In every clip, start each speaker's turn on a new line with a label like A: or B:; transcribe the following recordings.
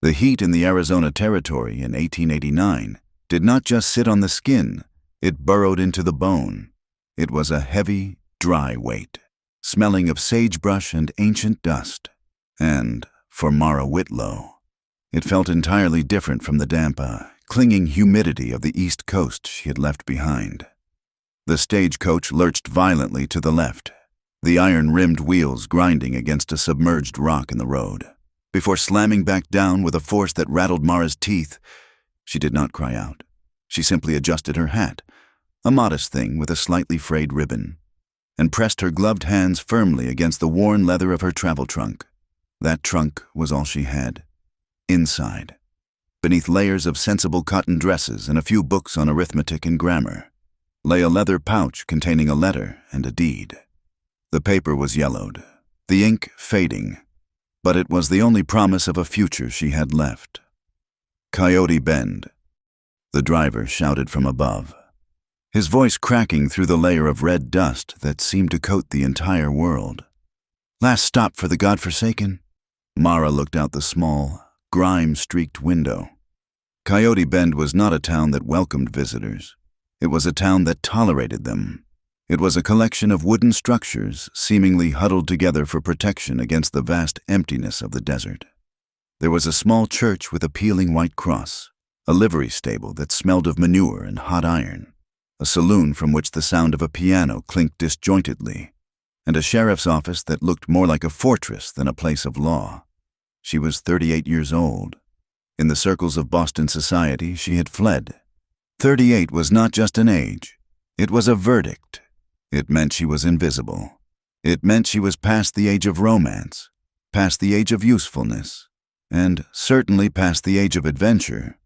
A: The heat in the Arizona Territory in 1889 did not just sit on the skin, it burrowed into the bone. It was a heavy, dry weight, smelling of sagebrush and ancient dust. And, for Mara Whitlow, it felt entirely different from the damp, clinging humidity of the East Coast she had left behind. The stagecoach lurched violently to the left, the iron-rimmed wheels grinding against a submerged rock in the road. Before slamming back down with a force that rattled Mara's teeth, she did not cry out. She simply adjusted her hat, a modest thing with a slightly frayed ribbon, and pressed her gloved hands firmly against the worn leather of her travel trunk. That trunk was all she had. Inside, beneath layers of sensible cotton dresses and a few books on arithmetic and grammar, lay a leather pouch containing a letter and a deed. The paper was yellowed, the ink fading, but it was the only promise of a future she had left. Coyote Bend, the driver shouted from above, his voice cracking through the layer of red dust that seemed to coat the entire world. Last stop for the godforsaken? Mara looked out the small, grime-streaked window. Coyote Bend was not a town that welcomed visitors. It was a town that tolerated them. It was a collection of wooden structures seemingly huddled together for protection against the vast emptiness of the desert. There was a small church with a peeling white cross, a livery stable that smelled of manure and hot iron, a saloon from which the sound of a piano clinked disjointedly, and a sheriff's office that looked more like a fortress than a place of law. She was 38 years old. In the circles of Boston society, she had fled. 38 was not just an age. It was a verdict. It meant she was invisible. It meant she was past the age of romance, past the age of usefulness, and certainly past the age of adventure.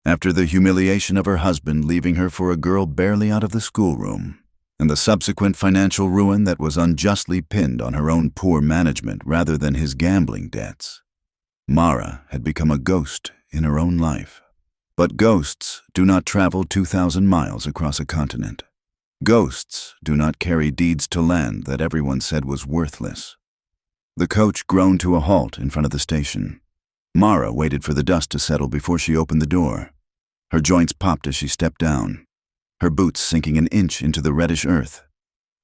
A: After the humiliation of her husband leaving her for a girl barely out of the schoolroom, and the subsequent financial ruin that was unjustly pinned on her own poor management rather than his gambling debts, Mara had become a ghost in her own life. But ghosts do not travel 2,000 miles across a continent. Ghosts do not carry deeds to land that everyone said was worthless. The coach groaned to a halt in front of the station. Mara waited for the dust to settle before she opened the door. Her joints popped as she stepped down, her boots sinking an inch into the reddish earth.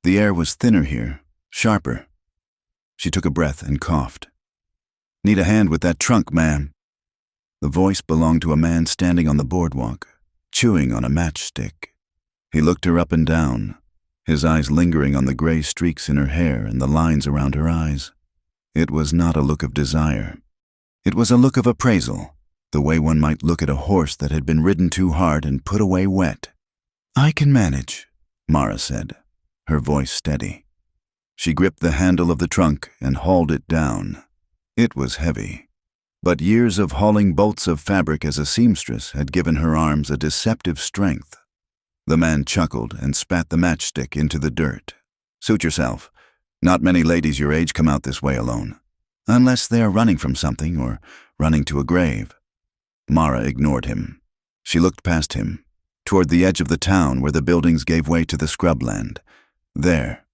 A: The air was thinner here, sharper. She took a breath and coughed. "Need a hand with that trunk, ma'am." The voice belonged to a man standing on the boardwalk, chewing on a matchstick. He looked her up and down, his eyes lingering on the gray streaks in her hair and the lines around her eyes. It was not a look of desire. It was a look of appraisal, the way one might look at a horse that had been ridden too hard and put away wet. "I can manage," Mara said, her voice steady. She gripped the handle of the trunk and hauled it down. It was heavy, but years of hauling bolts of fabric as a seamstress had given her arms a deceptive strength. The man chuckled and spat the matchstick into the dirt. "Suit yourself. Not many ladies your age come out this way alone. Unless they are running from something or running to a grave." Mara ignored him. She looked past him, toward the edge of the town where the buildings gave way to the scrubland. There,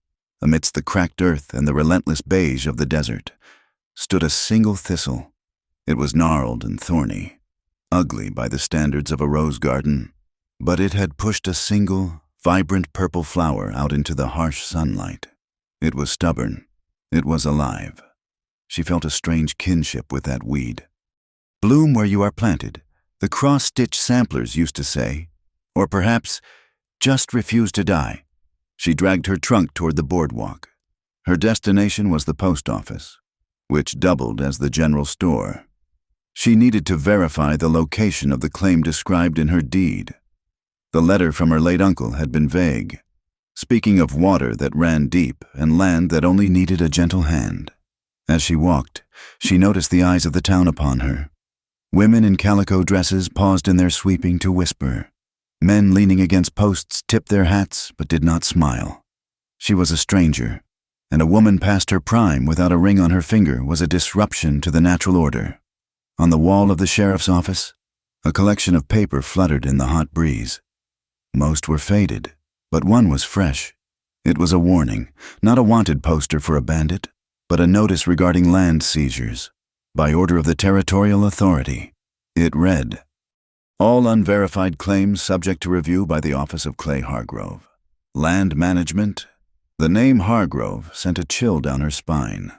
A: amidst the cracked earth and the relentless beige of the desert, stood a single thistle. It was gnarled and thorny, ugly by the standards of a rose garden, but it had pushed a single, vibrant purple flower out into the harsh sunlight. It was stubborn. It was alive. She felt a strange kinship with that weed. "Bloom where you are planted," the cross-stitch samplers used to say, or perhaps, "just refuse to die." She dragged her trunk toward the boardwalk. Her destination was the post office, which doubled as the general store. She needed to verify the location of the claim described in her deed. The letter from her late uncle had been vague, speaking of water that ran deep and land that only needed a gentle hand. As she walked, she noticed the eyes of the town upon her. Women in calico dresses paused in their sweeping to whisper. Men leaning against posts tipped their hats but did not smile. She was a stranger, and a woman past her prime without a ring on her finger was a disruption to the natural order. On the wall of the sheriff's office, a collection of paper fluttered in the hot breeze. Most were faded, but one was fresh. It was a warning, not a wanted poster for a bandit, but a notice regarding land seizures. by order of the territorial authority. It read, "All unverified claims subject to review by the Office of Clay Hargrove. Land Management." The name Hargrove sent a chill down her spine,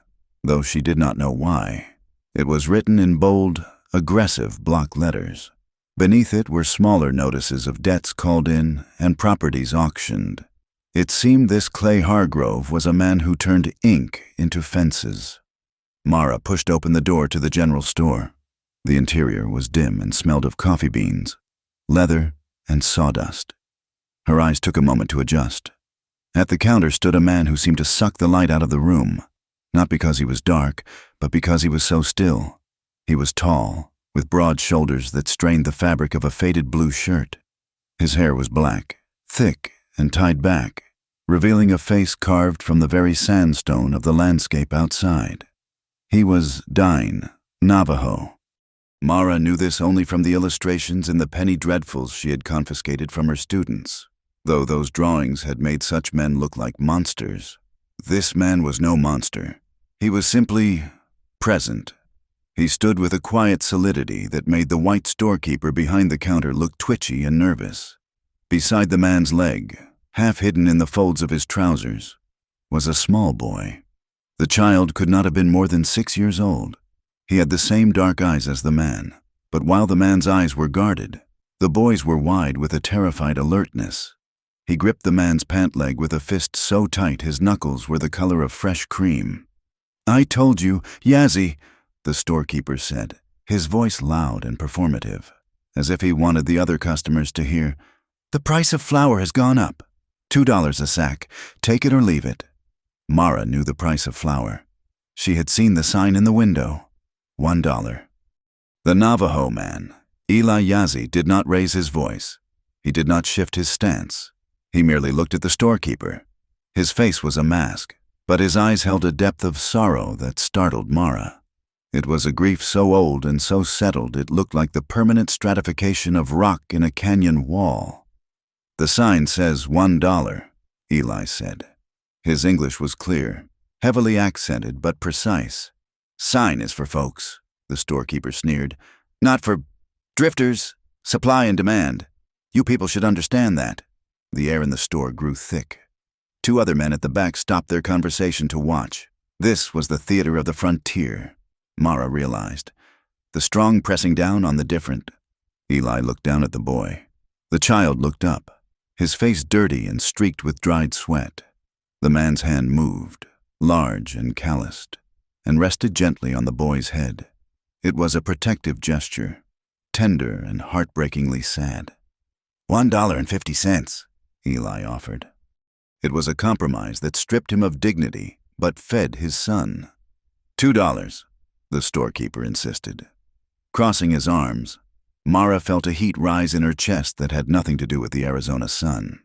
A: though she did not know why. It was written in bold, aggressive block letters. Beneath it were smaller notices of debts called in and properties auctioned. It seemed this Clay Hargrove was a man who turned ink into fences. Mara pushed open the door to the general store. The interior was dim and smelled of coffee beans, leather, and sawdust. Her eyes took a moment to adjust. At the counter stood a man who seemed to suck the light out of the room, not because he was dark, but because he was so still. He was tall, with broad shoulders that strained the fabric of a faded blue shirt. His hair was black, thick, and tied back, revealing a face carved from the very sandstone of the landscape outside. He was Dine, Navajo. Mara knew this only from the illustrations in the penny dreadfuls she had confiscated from her students. Though those drawings had made such men look like monsters, this man was no monster. He was simply present. He stood with a quiet solidity that made the white storekeeper behind the counter look twitchy and nervous. Beside the man's leg, half hidden in the folds of his trousers, was a small boy. The child could not have been more than 6 years old. He had the same dark eyes as the man, but while the man's eyes were guarded, the boy's were wide with a terrified alertness. He gripped the man's pant leg with a fist so tight his knuckles were the color of fresh cream. "I told you, Yazzie," the storekeeper said, his voice loud and performative, as if he wanted the other customers to hear. "The price of flour has gone up. $2 a sack. Take it or leave it." Mara knew the price of flour. She had seen the sign in the window. $1. The Navajo man, Eli Yazzie, did not raise his voice. He did not shift his stance. He merely looked at the storekeeper. His face was a mask, but his eyes held a depth of sorrow that startled Mara. It was a grief so old and so settled it looked like the permanent stratification of rock in a canyon wall. "The sign says $1, Eli said. His English was clear, heavily accented but precise. "Sign is for folks," the storekeeper sneered. "Not for drifters. Supply and demand. You people should understand that." The air in the store grew thick. 2 other men at the back stopped their conversation to watch. This was the theater of the frontier, Mara realized. The strong pressing down on the different. Eli looked down at the boy. The child looked up, his face dirty and streaked with dried sweat. The man's hand moved, large and calloused, and rested gently on the boy's head. It was a protective gesture, tender and heartbreakingly sad. $1.50, Eli offered. It was a compromise that stripped him of dignity, but fed his son. $2, the storekeeper insisted. Crossing his arms, Mara felt a heat rise in her chest that had nothing to do with the Arizona sun.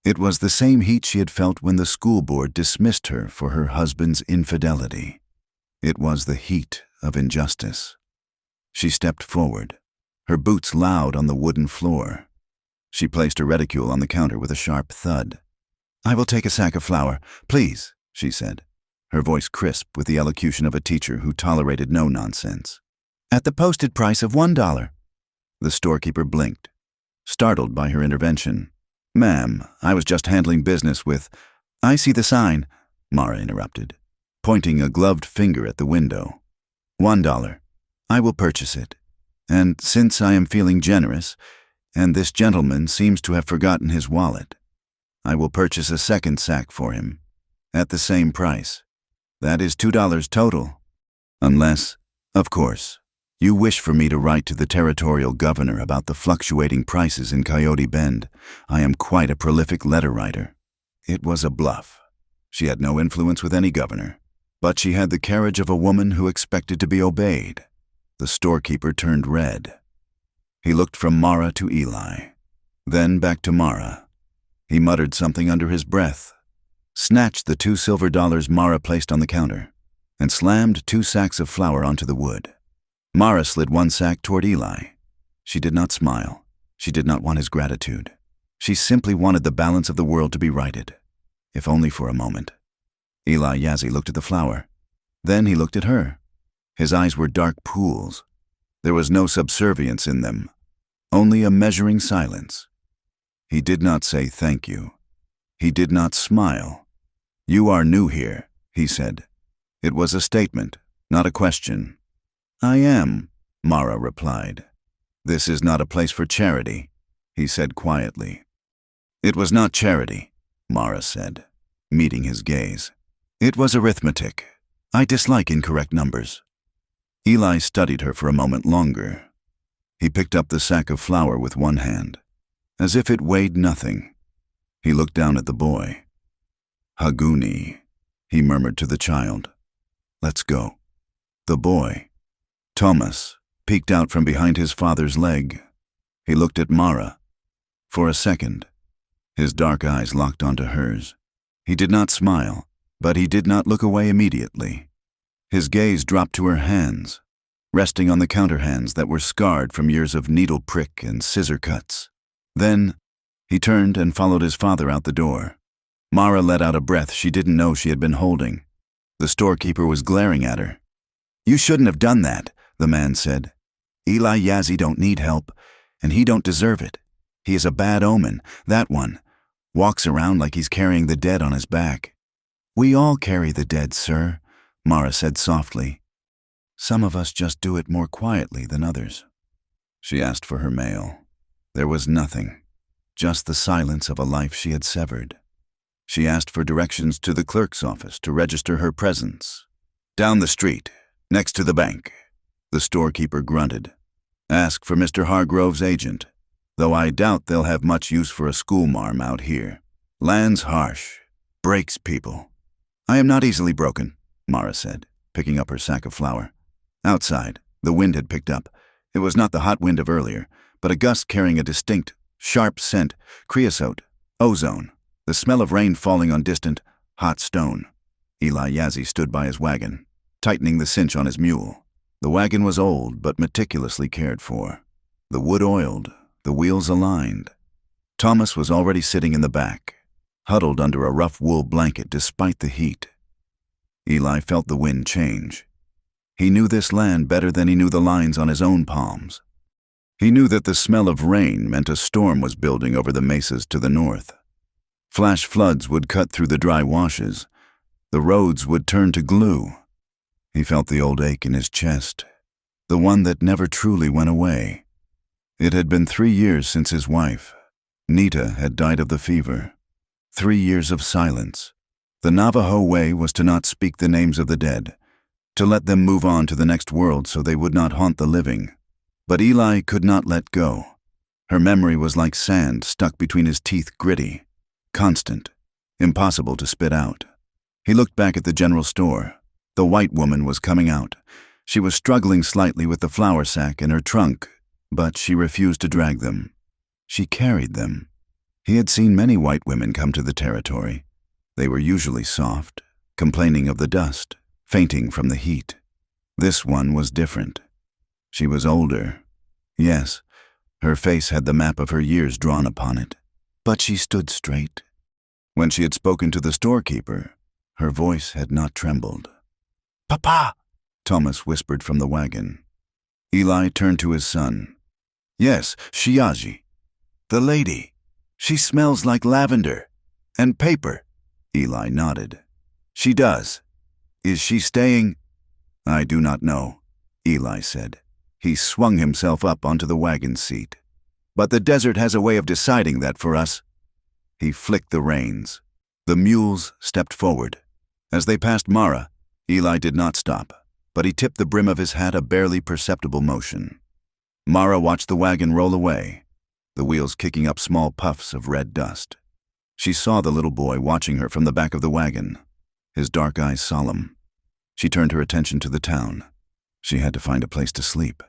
A: It was the same heat she had felt when the school board dismissed her for her husband's infidelity. It was the heat of injustice. She stepped forward, her boots loud on the wooden floor. She placed her reticule on the counter with a sharp thud. "I will take a sack of flour, please," she said, her voice crisp with the elocution of a teacher who tolerated no nonsense. "At the posted price of $1. The storekeeper blinked, startled by her intervention. "Ma'am, I was just handling business with—" "I see the sign," Mara interrupted, pointing a gloved finger at the window. $1. I will purchase it. And since I am feeling generous, and this gentleman seems to have forgotten his wallet, I will purchase a second sack for him, at the same price. That is $2 total. Unless, of course, you wish for me to write to the territorial governor about the fluctuating prices in Coyote Bend. I am quite a prolific letter writer." It was a bluff. She had no influence with any governor, but she had the carriage of a woman who expected to be obeyed. The storekeeper turned red. He looked from Mara to Eli, then back to Mara. He muttered something under his breath, snatched the $2 silver Mara placed on the counter, and slammed 2 sacks of flour onto the wood. Mara slid 1 sack toward Eli. She did not smile. She did not want his gratitude. She simply wanted the balance of the world to be righted, if only for a moment. Eli Yazzie looked at the flour. Then he looked at her. His eyes were dark pools. There was no subservience in them, only a measuring silence. He did not say thank you. He did not smile. "You are new here," he said. It was a statement, not a question. "I am," Mara replied. "This is not a place for charity," he said quietly. "It was not charity," Mara said, meeting his gaze. "It was arithmetic. I dislike incorrect numbers." Eli studied her for a moment longer. He picked up the sack of flour with one hand, as if it weighed nothing. He looked down at the boy. "Haguni," he murmured to the child. "Let's go." The boy, Thomas, peeked out from behind his father's leg. He looked at Mara. For a second, his dark eyes locked onto hers. He did not smile, but he did not look away immediately. His gaze dropped to her hands, resting on the counter hands that were scarred from years of needle prick and scissor cuts. Then, he turned and followed his father out the door. Mara let out a breath she didn't know she had been holding. The storekeeper was glaring at her. "You shouldn't have done that," the man said. "Eli Yazzie don't need help, and he don't deserve it. He is a bad omen, that one. Walks around like he's carrying the dead on his back." "We all carry the dead, sir," Mara said softly. "Some of us just do it more quietly than others." She asked for her mail. There was nothing, just the silence of a life she had severed. She asked for directions to the clerk's office to register her presence. "Down the street, next to the bank," the storekeeper grunted. "Ask for Mr. Hargrove's agent, though I doubt they'll have much use for a schoolmarm out here. Land's harsh, breaks people." "I am not easily broken," Mara said, picking up her sack of flour. Outside, the wind had picked up. It was not the hot wind of earlier, but a gust carrying a distinct, sharp scent, creosote, ozone, the smell of rain falling on distant, hot stone. Eli Yazzie stood by his wagon, tightening the cinch on his mule. The wagon was old but meticulously cared for. The wood oiled, the wheels aligned. Thomas was already sitting in the back, huddled under a rough wool blanket despite the heat. Eli felt the wind change. He knew this land better than he knew the lines on his own palms. He knew that the smell of rain meant a storm was building over the mesas to the north. Flash floods would cut through the dry washes. The roads would turn to glue. He felt the old ache in his chest, the one that never truly went away. It had been 3 years since his wife, Nita, had died of the fever. 3 years of silence. The Navajo way was to not speak the names of the dead, to let them move on to the next world so they would not haunt the living. But Eli could not let go. Her memory was like sand stuck between his teeth, gritty, constant, impossible to spit out. He looked back at the general store. The white woman was coming out. She was struggling slightly with the flour sack in her trunk, but she refused to drag them. She carried them. He had seen many white women come to the territory. They were usually soft, complaining of the dust, fainting from the heat. This one was different. She was older. Yes, her face had the map of her years drawn upon it, but she stood straight. When she had spoken to the storekeeper, her voice had not trembled. "Papa!" Thomas whispered from the wagon. Eli turned to his son. "Yes, Shiaji. The lady. She smells like lavender. And paper." Eli nodded. "She does. Is she staying?" "I do not know," Eli said. He swung himself up onto the wagon seat. "But the desert has a way of deciding that for us." He flicked the reins. The mules stepped forward. As they passed Mara, Eli did not stop, but he tipped the brim of his hat a barely perceptible motion. Mara watched the wagon roll away, the wheels kicking up small puffs of red dust. She saw the little boy watching her from the back of the wagon, his dark eyes solemn. She turned her attention to the town. She had to find a place to sleep,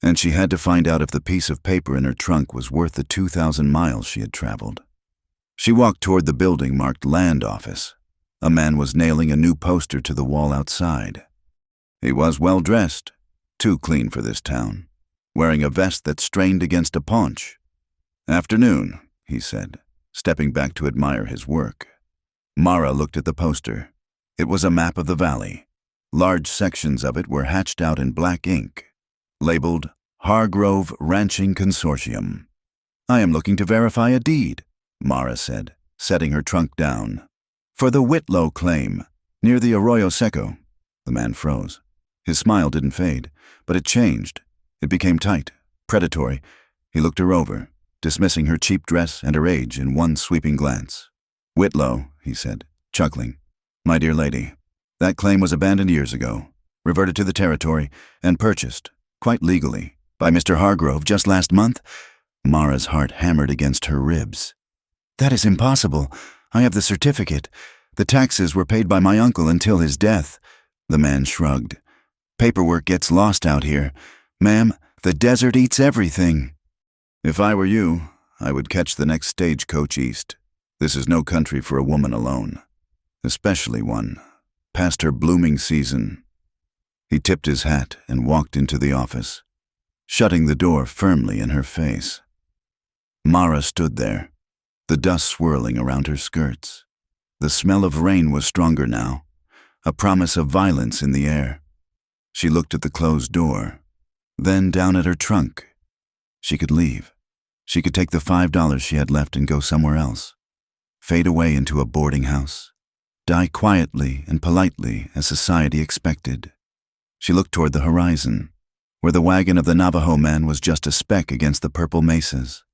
A: and she had to find out if the piece of paper in her trunk was worth the 2,000 miles she had traveled. She walked toward the building marked Land Office. A man was nailing a new poster to the wall outside. He was well dressed, too clean for this town, wearing a vest that strained against a paunch. "Afternoon," he said, stepping back to admire his work. Mara looked at the poster. It was a map of the valley. Large sections of it were hatched out in black ink, labeled Hargrove Ranching Consortium. "I am looking to verify a deed," Mara said, setting her trunk down. "For the Whitlow claim, near the Arroyo Seco." The man froze. His smile didn't fade, but it changed. It became tight, predatory. He looked her over, dismissing her cheap dress and her age in one sweeping glance. "Whitlow," he said, chuckling. "My dear lady, that claim was abandoned years ago, reverted to the territory, and purchased, quite legally, by Mr. Hargrove just last month." Mara's heart hammered against her ribs. "That is impossible. I have the certificate. The taxes were paid by my uncle until his death." The man shrugged. "Paperwork gets lost out here. Ma'am, the desert eats everything." "If I were you, I would catch the next stagecoach east. This is no country for a woman alone, especially one past her blooming season." He tipped his hat and walked into the office, shutting the door firmly in her face. Mara stood there, the dust swirling around her skirts. The smell of rain was stronger now, a promise of violence in the air. She looked at the closed door, then down at her trunk. She could leave. She could take the $5 she had left and go somewhere else. Fade away into a boarding house. Die quietly and politely as society expected. She looked toward the horizon, where the wagon of the Navajo man was just a speck against the purple mesas.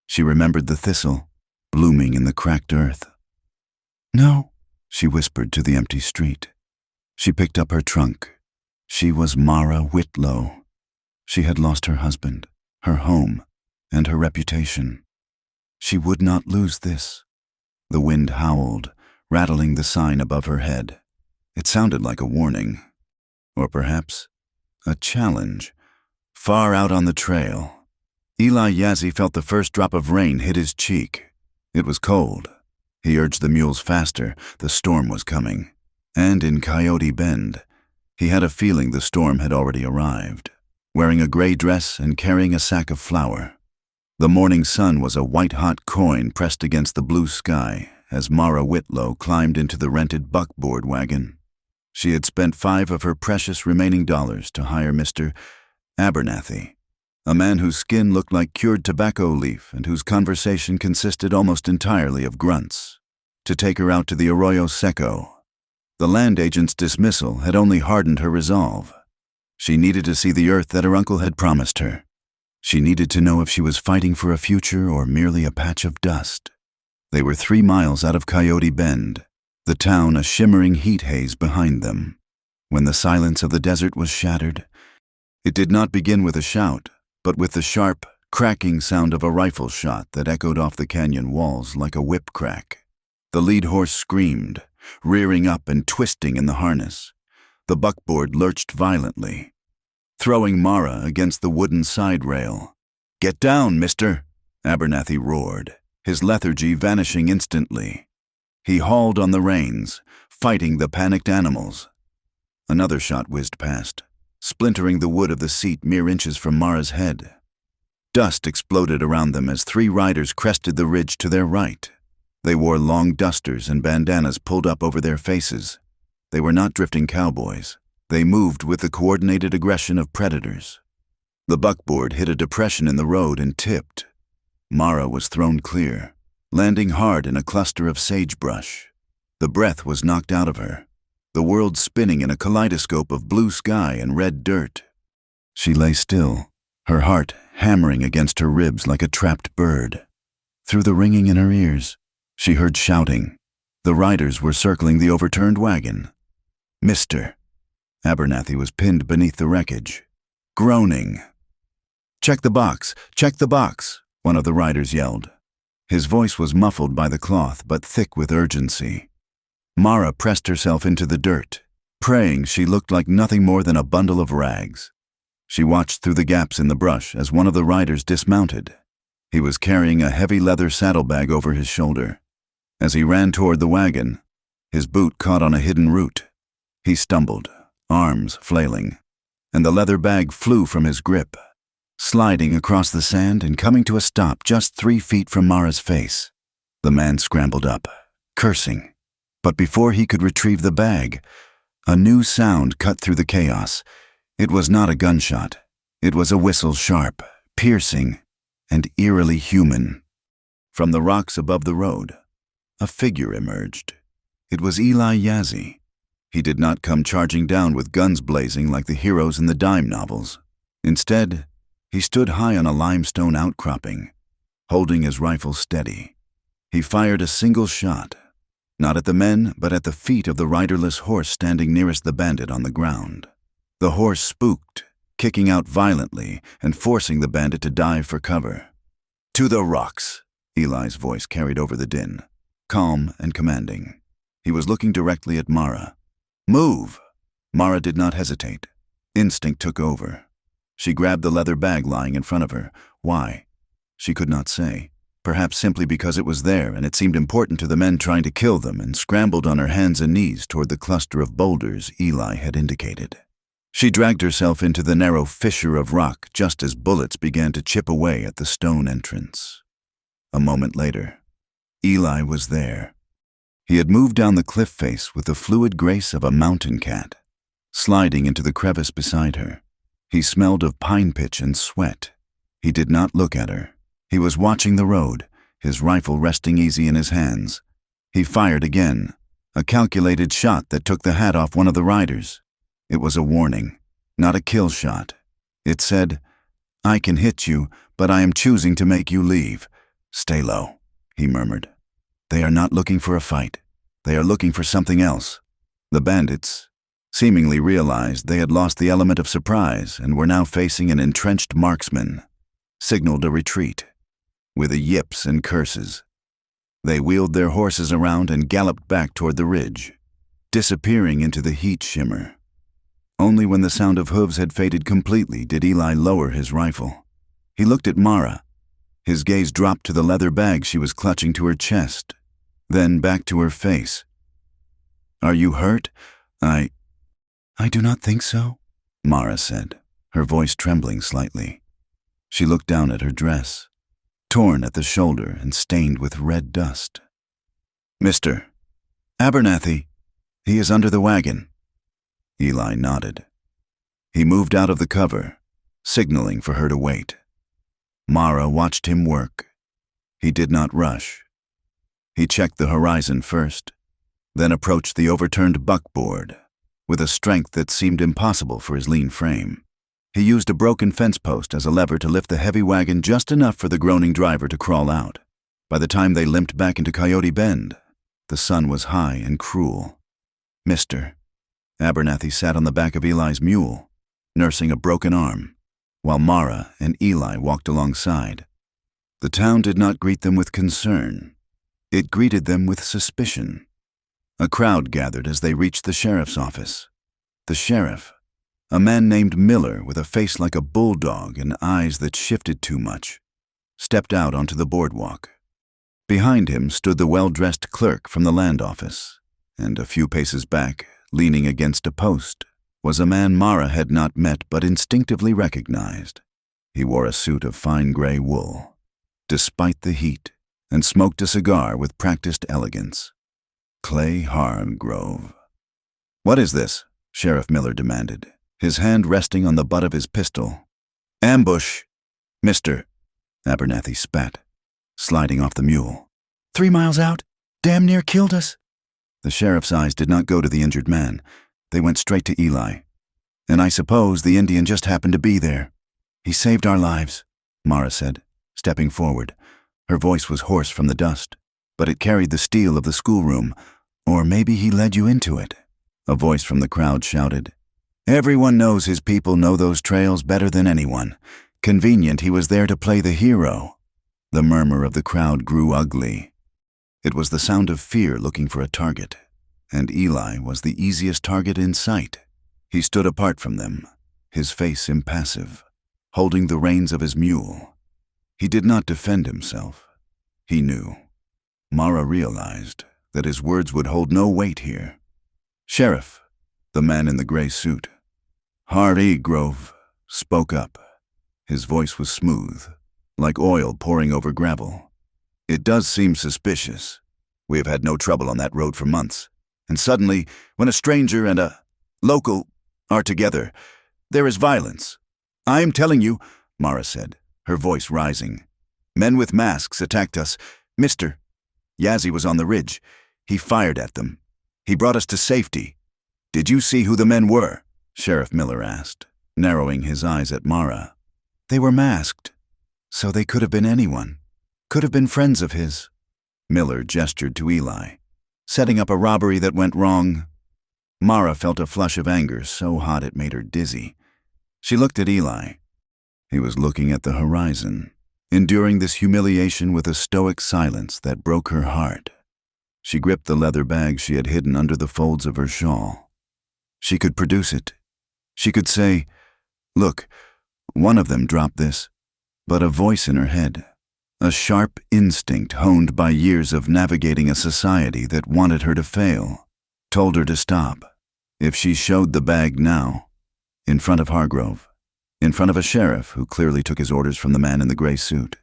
A: She remembered the thistle, blooming in the cracked earth. "No," she whispered to the empty street. She picked up her trunk. She was Mara Whitlow. She had lost her husband, her home, and her reputation. She would not lose this. The wind howled, rattling the sign above her head. It sounded like a warning, or perhaps a challenge. Far out on the trail, Eli Yazzie felt the first drop of rain hit his cheek. It was cold. He urged the mules faster. The storm was coming. And in Coyote Bend, he had a feeling the storm had already arrived, wearing a gray dress and carrying a sack of flour. The morning sun was a white-hot coin pressed against the blue sky as Mara Whitlow climbed into the rented buckboard wagon. She had spent 5 of her precious remaining dollars to hire Mr. Abernathy, a man whose skin looked like cured tobacco leaf and whose conversation consisted almost entirely of grunts, to take her out to the Arroyo Seco. The land agent's dismissal had only hardened her resolve. She needed to see the earth that her uncle had promised her. She needed to know if she was fighting for a future or merely a patch of dust. They were 3 miles out of Coyote Bend, the town a shimmering heat haze behind them, when the silence of the desert was shattered. It did not begin with a shout, but with the sharp, cracking sound of a rifle shot that echoed off the canyon walls like a whip crack. The lead horse screamed, rearing up and twisting in the harness. The buckboard lurched violently, throwing Mara against the wooden side rail. "Get down, mister!" Abernathy roared, his lethargy vanishing instantly. He hauled on the reins, fighting the panicked animals. Another shot whizzed past, splintering the wood of the seat mere inches from Mara's head. Dust exploded around them as 3 riders crested the ridge to their right. They wore long dusters and bandanas pulled up over their faces. They were not drifting cowboys. They moved with the coordinated aggression of predators. The buckboard hit a depression in the road and tipped. Mara was thrown clear, landing hard in a cluster of sagebrush. The breath was knocked out of her, the world spinning in a kaleidoscope of blue sky and red dirt. She lay still, her heart hammering against her ribs like a trapped bird. Through the ringing in her ears, she heard shouting. The riders were circling the overturned wagon. "Mister." Abernathy was pinned beneath the wreckage, groaning. "Check the box! Check the box!" one of the riders yelled. His voice was muffled by the cloth, but thick with urgency. Mara pressed herself into the dirt, praying she looked like nothing more than a bundle of rags. She watched through the gaps in the brush as one of the riders dismounted. He was carrying a heavy leather saddlebag over his shoulder. As he ran toward the wagon, his boot caught on a hidden root. He stumbled, arms flailing, and the leather bag flew from his grip, sliding across the sand and coming to a stop just 3 feet from Mara's face. The man scrambled up, cursing, but before he could retrieve the bag, A new sound cut through the chaos. It was not a gunshot. It was a whistle, sharp, piercing, and eerily human. From the rocks above the road, a figure emerged. It was Eli Yazzie. He did not come charging down with guns blazing like the heroes in the dime novels. Instead, he stood high on a limestone outcropping, holding his rifle steady. He fired a single shot, not at the men, but at the feet of the riderless horse standing nearest the bandit on the ground. The horse spooked, kicking out violently and forcing the bandit to dive for cover. "To the rocks," Eli's voice carried over the din, calm and commanding. He was looking directly at Mara. "Move!" Mara did not hesitate. Instinct took over. She grabbed the leather bag lying in front of her. Why? She could not say. Perhaps simply because it was there and it seemed important to the men trying to kill them, and scrambled on her hands and knees toward the cluster of boulders Eli had indicated. She dragged herself into the narrow fissure of rock just as bullets began to chip away at the stone entrance. A moment later, Eli was there. He had moved down the cliff face with the fluid grace of a mountain cat, sliding into the crevice beside her. He smelled of pine pitch and sweat. He did not look at her. He was watching the road, his rifle resting easy in his hands. He fired again, a calculated shot that took the hat off one of the riders. It was a warning, not a kill shot. It said, "I can hit you, but I am choosing to make you leave. Stay low," he murmured. "They are not looking for a fight. They are looking for something else." The bandits seemingly realized they had lost the element of surprise and were now facing an entrenched marksman, signaled a retreat. With yips and curses, they wheeled their horses around and galloped back toward the ridge, disappearing into the heat shimmer. Only when the sound of hooves had faded completely did Eli lower his rifle. He looked at Mara. His gaze dropped to the leather bag she was clutching to her chest, then back to her face. "Are you hurt? I do not think so," Mara said, her voice trembling slightly. She looked down at her dress, torn at the shoulder and stained with red dust. "Mr. Abernathy, he is under the wagon." Eli nodded. He moved out of the cover, signaling for her to wait. Mara watched him work. He did not rush. He checked the horizon first, then approached the overturned buckboard with a strength that seemed impossible for his lean frame. He used a broken fence post as a lever to lift the heavy wagon just enough for the groaning driver to crawl out. By the time they limped back into Coyote Bend, the sun was high and cruel. "Mr." Abernathy sat on the back of Eli's mule, nursing a broken arm, while Mara and Eli walked alongside. The town did not greet them with concern. It greeted them with suspicion. A crowd gathered as they reached the sheriff's office. The sheriff, a man named Miller with a face like a bulldog and eyes that shifted too much, stepped out onto the boardwalk. Behind him stood the well-dressed clerk from the land office, and a few paces back, leaning against a post, was a man Mara had not met but instinctively recognized. He wore a suit of fine gray wool, despite the heat, and smoked a cigar with practiced elegance. Clay Hargrove. "What is this?" Sheriff Miller demanded, his hand resting on the butt of his pistol. "Ambush, Mr." Abernathy spat, sliding off the mule. 3 miles out? Damn near killed us." The sheriff's eyes did not go to the injured man. They went straight to Eli. "And I suppose the Indian just happened to be there." "He saved our lives," Mara said, stepping forward. Her voice was hoarse from the dust, but it carried the steel of the schoolroom. "Or maybe he led you into it." A voice from the crowd shouted. "Everyone knows his people know those trails better than anyone. Convenient he was there to play the hero." The murmur of the crowd grew ugly. It was the sound of fear looking for a target, and Eli was the easiest target in sight. He stood apart from them, his face impassive, holding the reins of his mule. He did not defend himself. He knew. Mara realized that his words would hold no weight here. "Sheriff," the man in the gray suit, Hargrove, spoke up. His voice was smooth, like oil pouring over gravel. "It does seem suspicious. We have had no trouble on that road for months. And suddenly, when a stranger and Local are together. There is violence. I am telling you, Mara said, her voice rising. Men with masks attacked us. Mr. Yazzie was on the ridge. He fired at them. He brought us to safety. Did you see who the men were? Sheriff Miller asked, narrowing his eyes at Mara. They were masked, so they could have been anyone. Could have been friends of his. Miller gestured to Eli. Setting up a robbery that went wrong. Mara felt a flush of anger so hot it made her dizzy. She looked at Eli. He was looking at the horizon, enduring this humiliation with a stoic silence that broke her heart. She gripped the leather bag she had hidden under the folds of her shawl. She could produce it. She could say, "Look, one of them dropped this." But a voice in her head, a sharp instinct honed by years of navigating a society that wanted her to fail, told her to stop. If she showed the bag now, in front of Hargrove, in front of a sheriff who clearly took his orders from the man in the gray suit,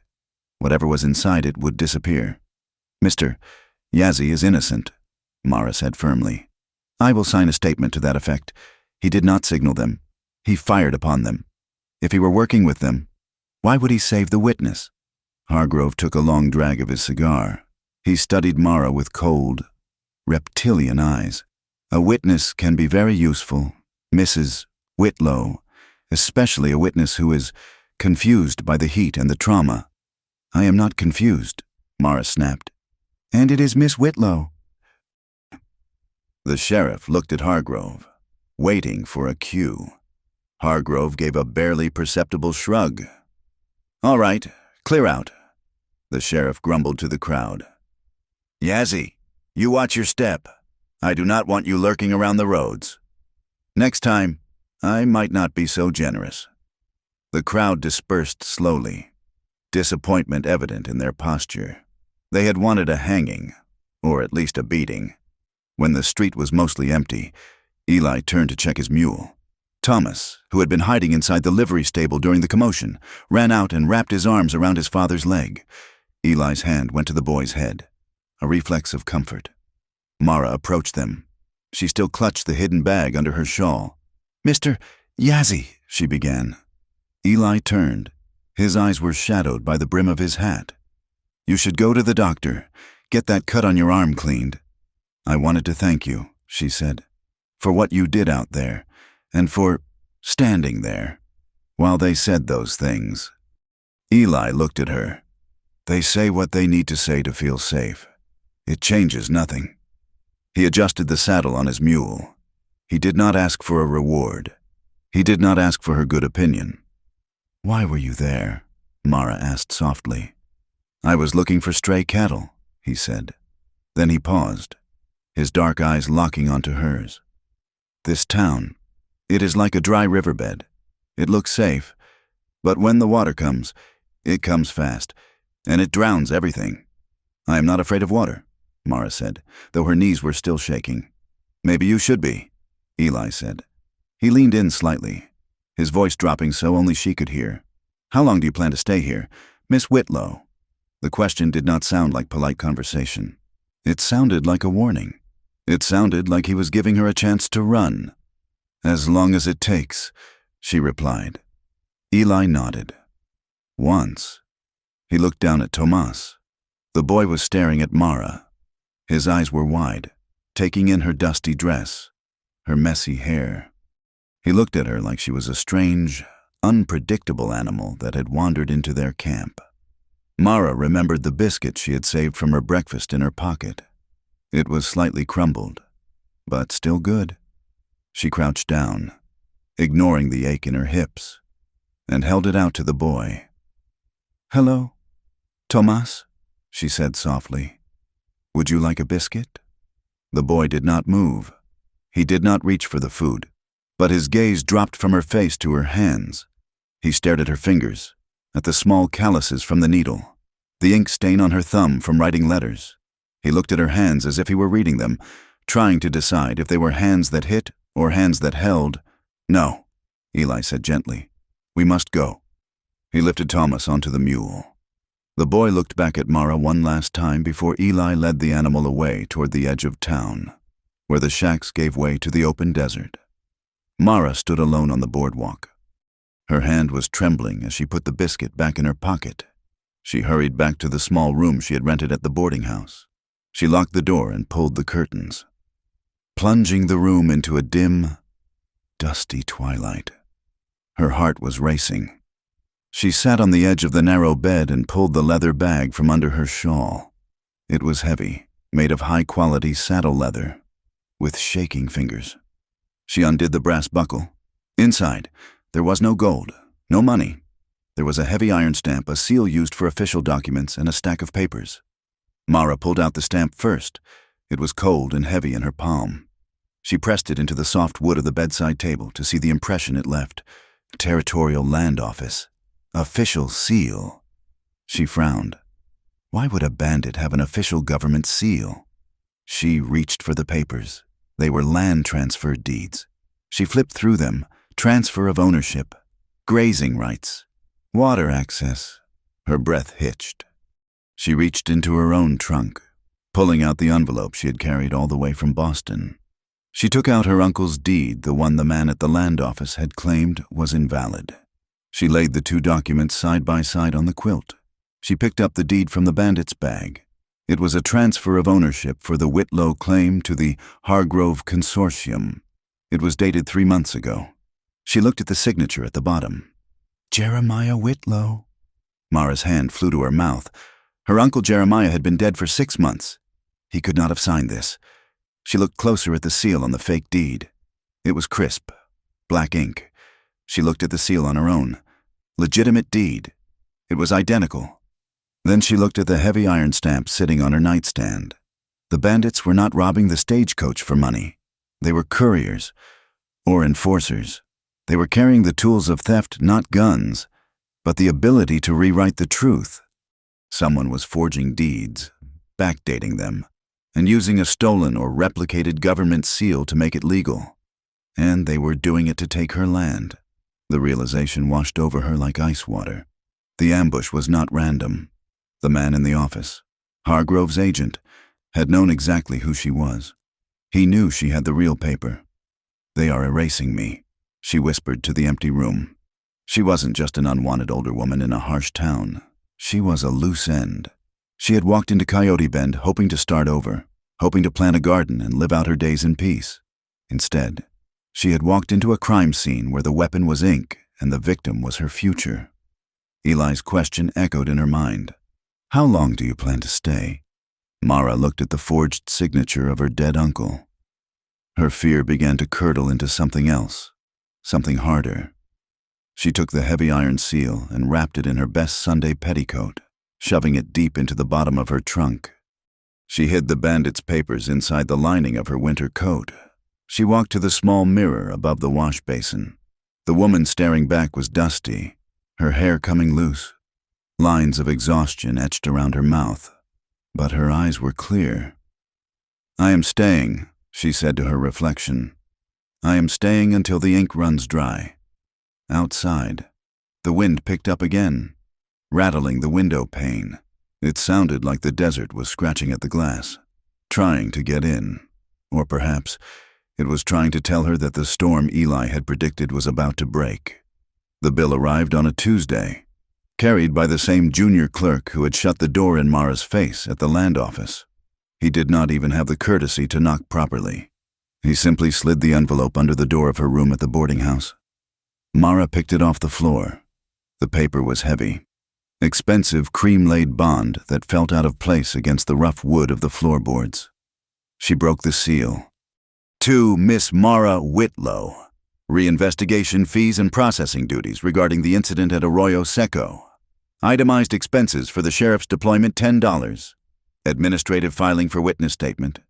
A: whatever was inside it would disappear. Mr. Yazzie is innocent, Mara said firmly. I will sign a statement to that effect. He did not signal them. He fired upon them. If he were working with them, why would he save the witness? Hargrove took a long drag of his cigar. He studied Mara with cold, reptilian eyes. A witness can be very useful, Mrs. Whitlow, especially a witness who is confused by the heat and the trauma. I am not confused, Mara snapped. And it is Miss Whitlow. The sheriff looked at Hargrove, waiting for a cue. Hargrove gave a barely perceptible shrug. All right, clear out, the sheriff grumbled to the crowd. Yazzie, you watch your step. I do not want you lurking around the roads. Next time, I might not be so generous. The crowd dispersed slowly, disappointment evident in their posture. They had wanted a hanging, or at least a beating. When the street was mostly empty, Eli turned to check his mule. Thomas, who had been hiding inside the livery stable during the commotion, ran out and wrapped his arms around his father's leg. Eli's hand went to the boy's head, a reflex of comfort. Mara approached them. She still clutched the hidden bag under her shawl. Mr. Yazzie, she began. Eli turned. His eyes were shadowed by the brim of his hat. You should go to the doctor. Get that cut on your arm cleaned. I wanted to thank you, she said, for what you did out there, and for standing there while they said those things. Eli looked at her. They say what they need to say to feel safe. It changes nothing. He adjusted the saddle on his mule. He did not ask for a reward. He did not ask for her good opinion. Why were you there? Mara asked softly. I was looking for stray cattle, he said. Then he paused, his dark eyes locking onto hers. This town, it is like a dry riverbed. It looks safe, but when the water comes, it comes fast, and it drowns everything. I am not afraid of water, Mara said, though her knees were still shaking. Maybe you should be, Eli said. He leaned in slightly, his voice dropping so only she could hear. How long do you plan to stay here, Miss Whitlow? The question did not sound like polite conversation. It sounded like a warning. It sounded like he was giving her a chance to run. As long as it takes, she replied. Eli nodded. Once. He looked down at Tomas. The boy was staring at Mara. His eyes were wide, taking in her dusty dress, her messy hair. He looked at her like she was a strange, unpredictable animal that had wandered into their camp. Mara remembered the biscuit she had saved from her breakfast in her pocket. It was slightly crumbled, but still good. She crouched down, ignoring the ache in her hips, and held it out to the boy. Hello, Tomas, she said softly. Would you like a biscuit? The boy did not move. He did not reach for the food, but his gaze dropped from her face to her hands. He stared at her fingers, at the small calluses from the needle, the ink stain on her thumb from writing letters. He looked at her hands as if he were reading them, trying to decide if they were hands that hit or hands that held. No, Eli said gently. We must go. He lifted Thomas onto the mule. The boy looked back at Mara one last time before Eli led the animal away toward the edge of town, where the shacks gave way to the open desert. Mara stood alone on the boardwalk. Her hand was trembling as she put the biscuit back in her pocket. She hurried back to the small room she had rented at the boarding house. She locked the door and pulled the curtains, plunging the room into a dim, dusty twilight. Her heart was racing. She sat on the edge of the narrow bed and pulled the leather bag from under her shawl. It was heavy, made of high-quality saddle leather, with shaking fingers. She undid the brass buckle. Inside, there was no gold, no money. There was a heavy iron stamp, a seal used for official documents, and a stack of papers. Mara pulled out the stamp first. It was cold and heavy in her palm. She pressed it into the soft wood of the bedside table to see the impression it left. Territorial Land Office. Official seal. She frowned. Why would a bandit have an official government seal? She reached for the papers. They were land transfer deeds. She flipped through them. Transfer of ownership. Grazing rights. Water access. Her breath hitched. She reached into her own trunk, pulling out the envelope she had carried all the way from Boston. She took out her uncle's deed, the one the man at the land office had claimed was invalid. She laid the two documents side by side on the quilt. She picked up the deed from the bandit's bag. It was a transfer of ownership for the Whitlow claim to the Hargrove Consortium. It was dated 3 months ago. She looked at the signature at the bottom. Jeremiah Whitlow. Mara's hand flew to her mouth. Her uncle Jeremiah had been dead for 6 months. He could not have signed this. She looked closer at the seal on the fake deed. It was crisp, black ink. She looked at the seal on her own. Legitimate deed. It was identical. Then she looked at the heavy iron stamp sitting on her nightstand. The bandits were not robbing the stagecoach for money. They were couriers, or enforcers. They were carrying the tools of theft, not guns, but the ability to rewrite the truth. Someone was forging deeds, backdating them, and using a stolen or replicated government seal to make it legal. And they were doing it to take her land. The realization washed over her like ice water. The ambush was not random. The man in the office, Hargrove's agent, had known exactly who she was. He knew she had the real paper. They are erasing me, she whispered to the empty room. She wasn't just an unwanted older woman in a harsh town. She was a loose end. She had walked into Coyote Bend hoping to start over, hoping to plant a garden and live out her days in peace. Instead, she had walked into a crime scene where the weapon was ink and the victim was her future. Eli's question echoed in her mind. How long do you plan to stay? Mara looked at the forged signature of her dead uncle. Her fear began to curdle into something else, something harder. She took the heavy iron seal and wrapped it in her best Sunday petticoat, shoving it deep into the bottom of her trunk. She hid the bandit's papers inside the lining of her winter coat. She walked to the small mirror above the wash basin. The woman staring back was dusty, her hair coming loose. Lines of exhaustion etched around her mouth, but her eyes were clear. I am staying, she said to her reflection. I am staying until the ink runs dry. Outside, the wind picked up again, rattling the window pane. It sounded like the desert was scratching at the glass, trying to get in. Or perhaps it was trying to tell her that the storm Eli had predicted was about to break. The bill arrived on a Tuesday, carried by the same junior clerk who had shut the door in Mara's face at the land office. He did not even have the courtesy to knock properly. He simply slid the envelope under the door of her room at the boarding house. Mara picked it off the floor. The paper was heavy. Expensive cream-laid bond that felt out of place against the rough wood of the floorboards. She broke the seal. To Miss Mara Whitlow. Reinvestigation fees and processing duties regarding the incident at Arroyo Seco. Itemized expenses for the sheriff's deployment $10. Administrative filing for witness statement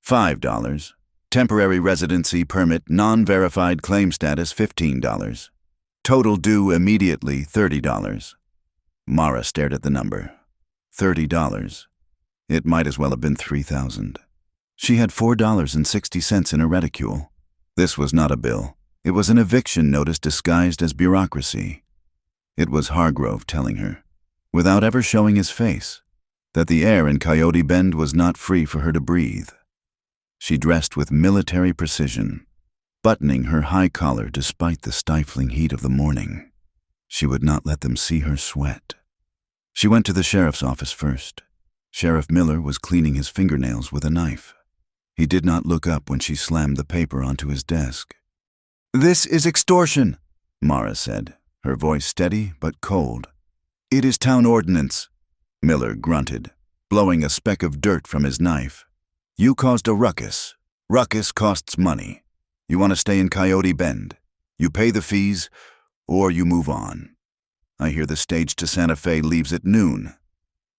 A: $5. Temporary residency permit non-verified claim status $15. Total due immediately $30. Mara stared at the number. $30. It might as well have been $3,000. She had $4.60 in her reticule. This was not a bill. It was an eviction notice disguised as bureaucracy. It was Hargrove telling her, without ever showing his face, that the air in Coyote Bend was not free for her to breathe. She dressed with military precision, buttoning her high collar despite the stifling heat of the morning. She would not let them see her sweat. She went to the sheriff's office first. Sheriff Miller was cleaning his fingernails with a knife. He did not look up when she slammed the paper onto his desk. "This is extortion," Mara said, her voice steady but cold. "It is town ordinance." Miller grunted, blowing a speck of dirt from his knife. "You caused a ruckus. Ruckus costs money. You want to stay in Coyote Bend. You pay the fees, or you move on. I hear the stage to Santa Fe leaves at noon."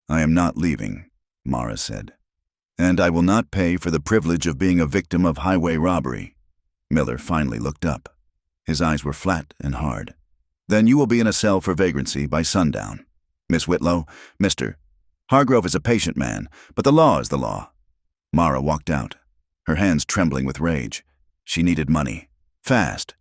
A: "I am not leaving," Mara said. "And I will not pay for the privilege of being a victim of highway robbery." Miller finally looked up. His eyes were flat and hard. "Then you will be in a cell for vagrancy by sundown. Miss Whitlow, Mr. Hargrove is a patient man, but the law is the law." Mara walked out, her hands trembling with rage. She needed money. Fast.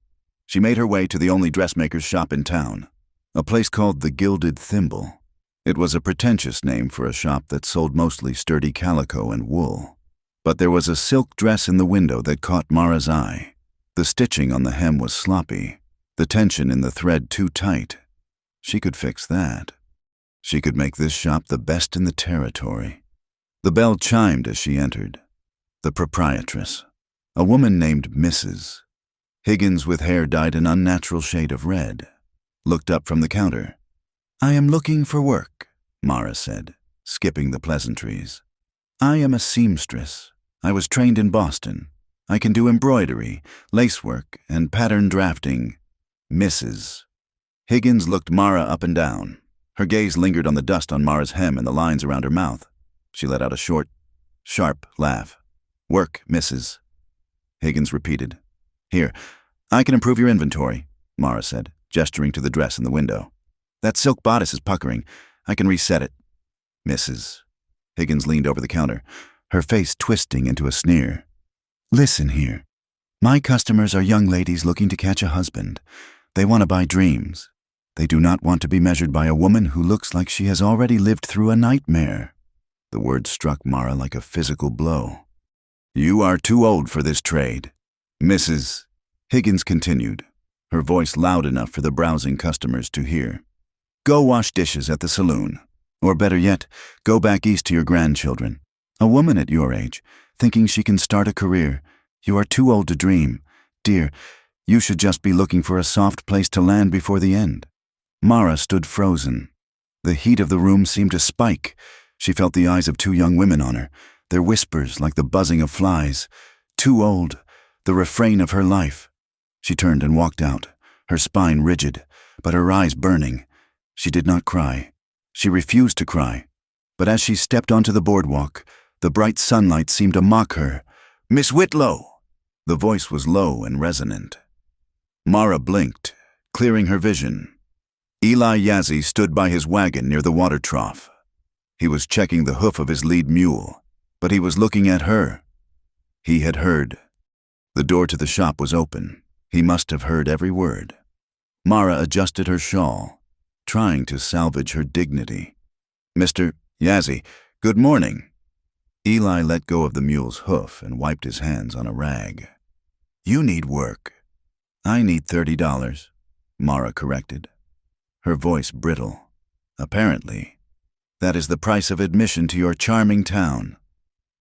A: She made her way to the only dressmaker's shop in town, a place called the Gilded Thimble. It was a pretentious name for a shop that sold mostly sturdy calico and wool. But there was a silk dress in the window that caught Mara's eye. The stitching on the hem was sloppy, the tension in the thread too tight. She could fix that. She could make this shop the best in the territory. The bell chimed as she entered. The proprietress, a woman named Mrs. Higgins with hair dyed an unnatural shade of red, looked up from the counter. "I am looking for work," Mara said, skipping the pleasantries. "I am a seamstress. I was trained in Boston. I can do embroidery, lacework, and pattern drafting." "Mrs." Higgins looked Mara up and down. Her gaze lingered on the dust on Mara's hem and the lines around her mouth. She let out a short, sharp laugh. "Work, Mrs." Higgins repeated. "Here, I can improve your inventory," Mara said, gesturing to the dress in the window. "That silk bodice is puckering. I can reset it." "Mrs." Higgins leaned over the counter, her face twisting into a sneer. "Listen here. My customers are young ladies looking to catch a husband. They want to buy dreams. They do not want to be measured by a woman who looks like she has already lived through a nightmare." The word struck Mara like a physical blow. "You are too old for this trade, Mrs." Higgins continued, her voice loud enough for the browsing customers to hear. "Go wash dishes at the saloon. Or better yet, go back east to your grandchildren. A woman at your age, thinking she can start a career. You are too old to dream. Dear, you should just be looking for a soft place to land before the end." Mara stood frozen. The heat of the room seemed to spike. She felt the eyes of two young women on her, their whispers like the buzzing of flies. Too old, the refrain of her life. She turned and walked out, her spine rigid, but her eyes burning. She did not cry. She refused to cry. But as she stepped onto the boardwalk, the bright sunlight seemed to mock her. "Miss Whitlow!" The voice was low and resonant. Mara blinked, clearing her vision. Eli Yazzie stood by his wagon near the water trough. He was checking the hoof of his lead mule, but he was looking at her. He had heard. The door to the shop was open. He must have heard every word. Mara adjusted her shawl, trying to salvage her dignity. "Mr. Yazzie, good morning." Eli let go of the mule's hoof and wiped his hands on a rag. "You need work." "I need $30, Mara corrected, her voice brittle. "Apparently, that is the price of admission to your charming town."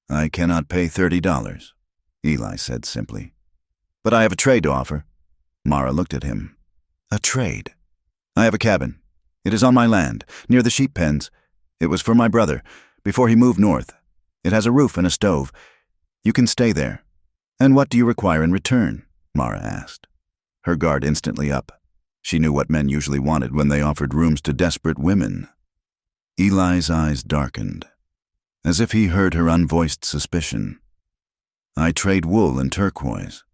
A: "I cannot pay $30, Eli said simply. "But I have a trade to offer." Mara looked at him. "A trade?" "I have a cabin. It is on my land, near the sheep pens. It was for my brother, before he moved north. It has a roof and a stove. You can stay there." "And what do you require in return?" Mara asked. Her guard instantly up. She knew what men usually wanted when they offered rooms to desperate women. Eli's eyes darkened, as if he heard her unvoiced suspicion. "I trade wool and turquoise.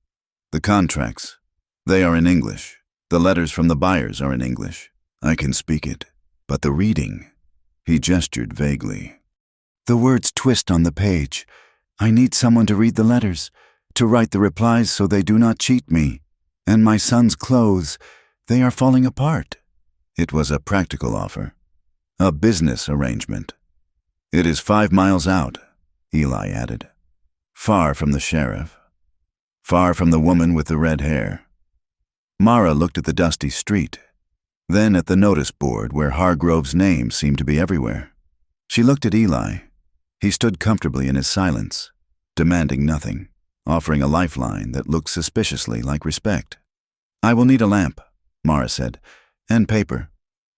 A: The contracts, they are in English. The letters from the buyers are in English. I can speak it, but the reading," he gestured vaguely. "The words twist on the page. I need someone to read the letters, to write the replies so they do not cheat me. And my son's clothes, they are falling apart." It was a practical offer, a business arrangement. "It is 5 miles out," Eli added, "far from the sheriff." far from the woman with the red hair. Mara looked at the dusty street, then at the notice board where Hargrove's name seemed to be everywhere. She looked at Eli. He stood comfortably in his silence, demanding nothing, offering a lifeline that looked suspiciously like respect. "I will need a lamp," Mara said, "and paper."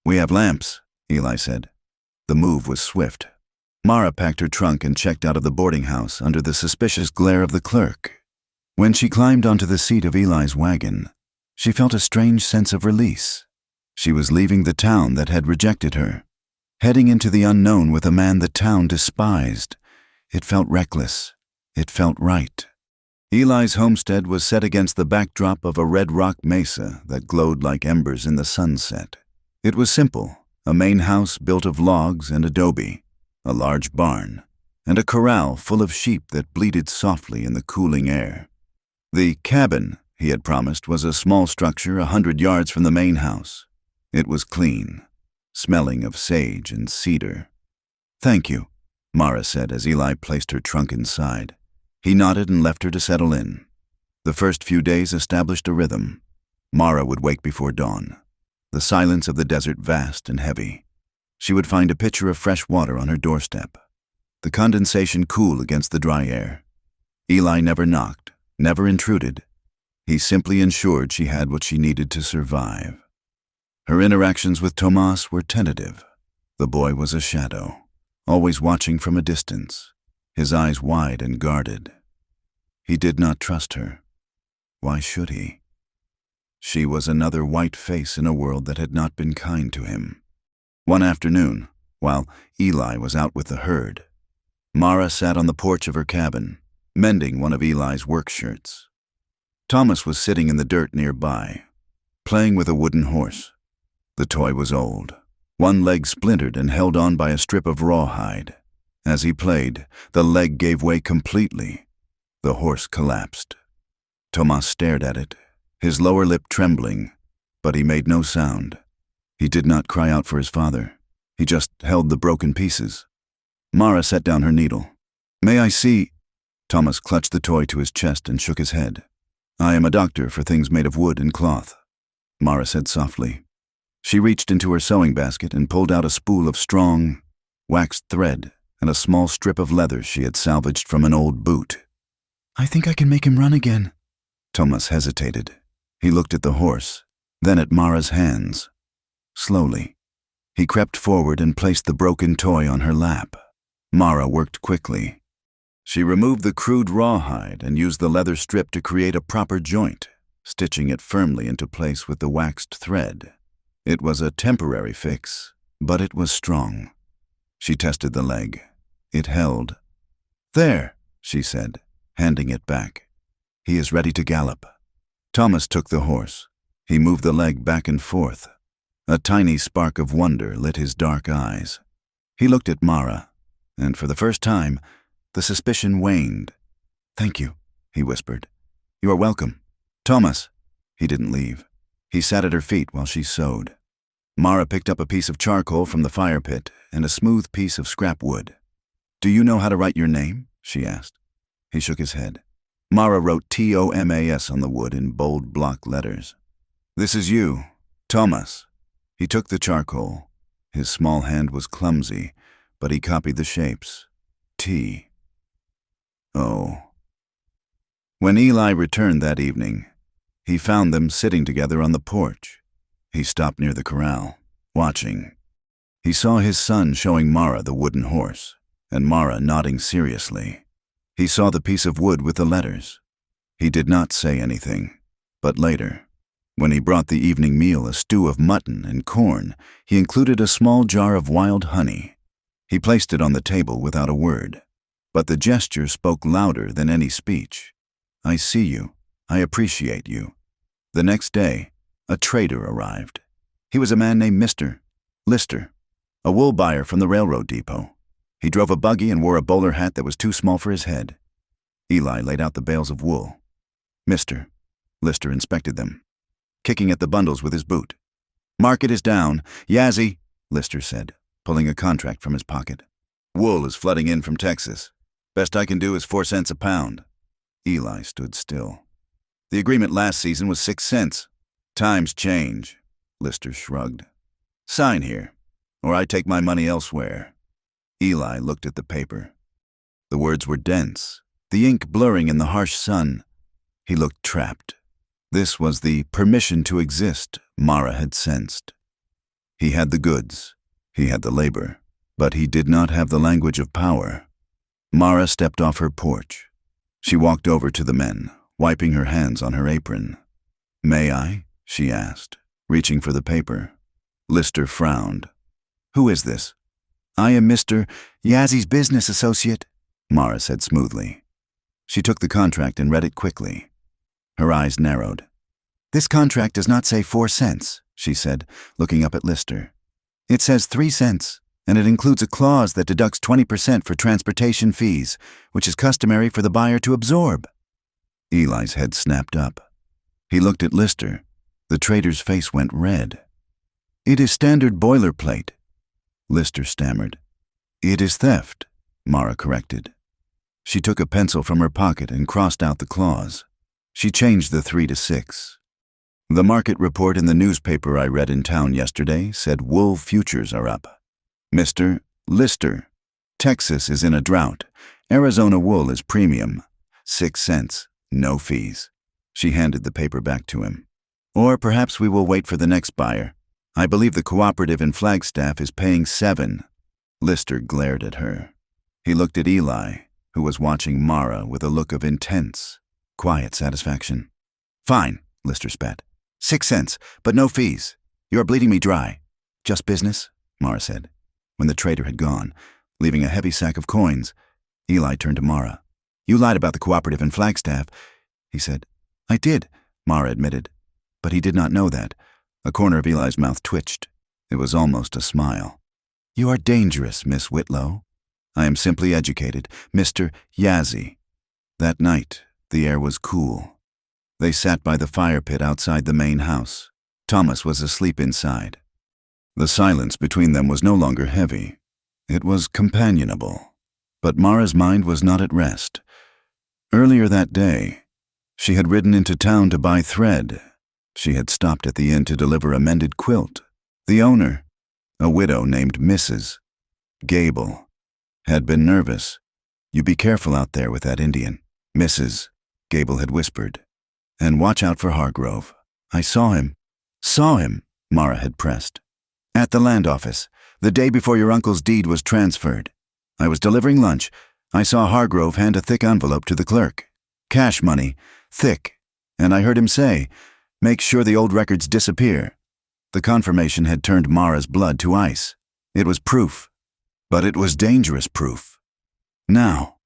A: "We have lamps," Eli said. The move was swift. Mara packed her trunk and checked out of the boarding house under the suspicious glare of the clerk. When she climbed onto the seat of Eli's wagon, she felt a strange sense of release. She was leaving the town that had rejected her, heading into the unknown with a man the town despised. It felt reckless. It felt right. Eli's homestead was set against the backdrop of a red rock mesa that glowed like embers in the sunset. It was simple, a main house built of logs and adobe, a large barn, and a corral full of sheep that bleated softly in the cooling air. The cabin, he had promised, was a small structure 100 yards from the main house. It was clean, smelling of sage and cedar. "Thank you," Mara said as Eli placed her trunk inside. He nodded and left her to settle in. The first few days established a rhythm. Mara would wake before dawn, the silence of the desert vast and heavy. She would find a pitcher of fresh water on her doorstep, the condensation cool against the dry air. Eli never knocked, never intruded. He simply ensured she had what she needed to survive. Her interactions with Tomas were tentative. The boy was a shadow, always watching from a distance, his eyes wide and guarded. He did not trust her. Why should he? She was another white face in a world that had not been kind to him. One afternoon, while Eli was out with the herd, Mara sat on the porch of her cabin, mending one of Eli's work shirts. Thomas was sitting in the dirt nearby, playing with a wooden horse. The toy was old, one leg splintered and held on by a strip of rawhide. As he played, the leg gave way completely. The horse collapsed. Thomas stared at it, his lower lip trembling, but he made no sound. He did not cry out for his father. He just held the broken pieces. Mara set down her needle. "May I see?" Thomas clutched the toy to his chest and shook his head. "I am a doctor for things made of wood and cloth," Mara said softly. She reached into her sewing basket and pulled out a spool of strong, waxed thread and a small strip of leather she had salvaged from an old boot. "I think I can make him run again." Thomas hesitated. He looked at the horse, then at Mara's hands. Slowly, he crept forward and placed the broken toy on her lap. Mara worked quickly. She removed the crude rawhide and used the leather strip to create a proper joint, stitching it firmly into place with the waxed thread. It was a temporary fix, but it was strong. She tested the leg. It held. "There," she said, handing it back. "He is ready to gallop." Thomas took the horse. He moved the leg back and forth. A tiny spark of wonder lit his dark eyes. He looked at Mara, and for the first time, the suspicion waned. "Thank you," he whispered. "You are welcome." "Thomas." He didn't leave. He sat at her feet while she sewed. Mara picked up a piece of charcoal from the fire pit and a smooth piece of scrap wood. "Do you know how to write your name?" she asked. He shook his head. Mara wrote Thomas on the wood in bold block letters. "This is you, Thomas." He took the charcoal. His small hand was clumsy, but he copied the shapes. T. O. When Eli returned that evening, he found them sitting together on the porch. He stopped near the corral, watching. He saw his son showing Mara the wooden horse, and Mara nodding seriously. He saw the piece of wood with the letters. He did not say anything, but later, when he brought the evening meal, a stew of mutton and corn, he included a small jar of wild honey. He placed it on the table without a word, but the gesture spoke louder than any speech. "I see you. I appreciate you." The next day, a trader arrived. He was a man named Mr. Lister, a wool buyer from the railroad depot. He drove a buggy and wore a bowler hat that was too small for his head. Eli laid out the bales of wool. "Mr. Lister inspected them, kicking at the bundles with his boot. "Market is down. Yazzie," Lister said, pulling a contract from his pocket. "Wool is flooding in from Texas. Best I can do is 4 cents a pound." Eli stood still. The agreement last season was 6 cents. Times change, Lister shrugged. Sign here, or I take my money elsewhere. Eli looked at the paper. The words were dense, the ink blurring in the harsh sun. He looked trapped. This was the permission to exist Mara had sensed. He had the goods, he had the labor, but he did not have the language of power. Mara stepped off her porch. She walked over to the men, wiping her hands on her apron. "May I?" she asked, reaching for the paper. Lister frowned. "Who is this?" "I am Mr. Yazzy's business associate," Mara said smoothly. She took the contract and read it quickly. Her eyes narrowed. "This contract does not say 4 cents, she said, looking up at Lister. "It says 3 cents, and it includes a clause that deducts 20% for transportation fees, which is customary for the buyer to absorb." Eli's head snapped up. He looked at Lister. The trader's face went red. "It is standard boilerplate," Lister stammered. "It is theft," Mara corrected. She took a pencil from her pocket and crossed out the clause. She changed the 3 to 6. "The market report in the newspaper I read in town yesterday said wool futures are up. Mr. Lister, Texas is in a drought. Arizona wool is premium. 6 cents, no fees." She handed the paper back to him. "Or perhaps we will wait for the next buyer. I believe the cooperative in Flagstaff is paying 7. Lister glared at her. He looked at Eli, who was watching Mara with a look of intense, quiet satisfaction. "Fine," Lister spat. 6 cents, but no fees. You are bleeding me dry." "Just business," Mara said. When the trader had gone, leaving a heavy sack of coins, Eli turned to Mara. "You lied about the cooperative in Flagstaff," he said. "I did," Mara admitted. But he did not know that. A corner of Eli's mouth twitched. It was almost a smile. "You are dangerous, Miss Whitlow. I am simply educated, Mr. Yazzie." That night, the air was cool. They sat by the fire pit outside the main house. Thomas was asleep inside. The silence between them was no longer heavy. It was companionable. But Mara's mind was not at rest. Earlier that day, she had ridden into town to buy thread. She had stopped at the inn to deliver a mended quilt. The owner, a widow named Mrs. Gable, had been nervous. "You be careful out there with that Indian," Mrs. Gable had whispered. "And watch out for Hargrove. I saw him." "Saw him," Mara had pressed. "At the land office, the day before your uncle's deed was transferred. I was delivering lunch. I saw Hargrove hand a thick envelope to the clerk. Cash money, thick. And I heard him say, 'Make sure the old records disappear.' The confirmation had turned Mara's blood to ice. It was proof. But it was dangerous proof. Now,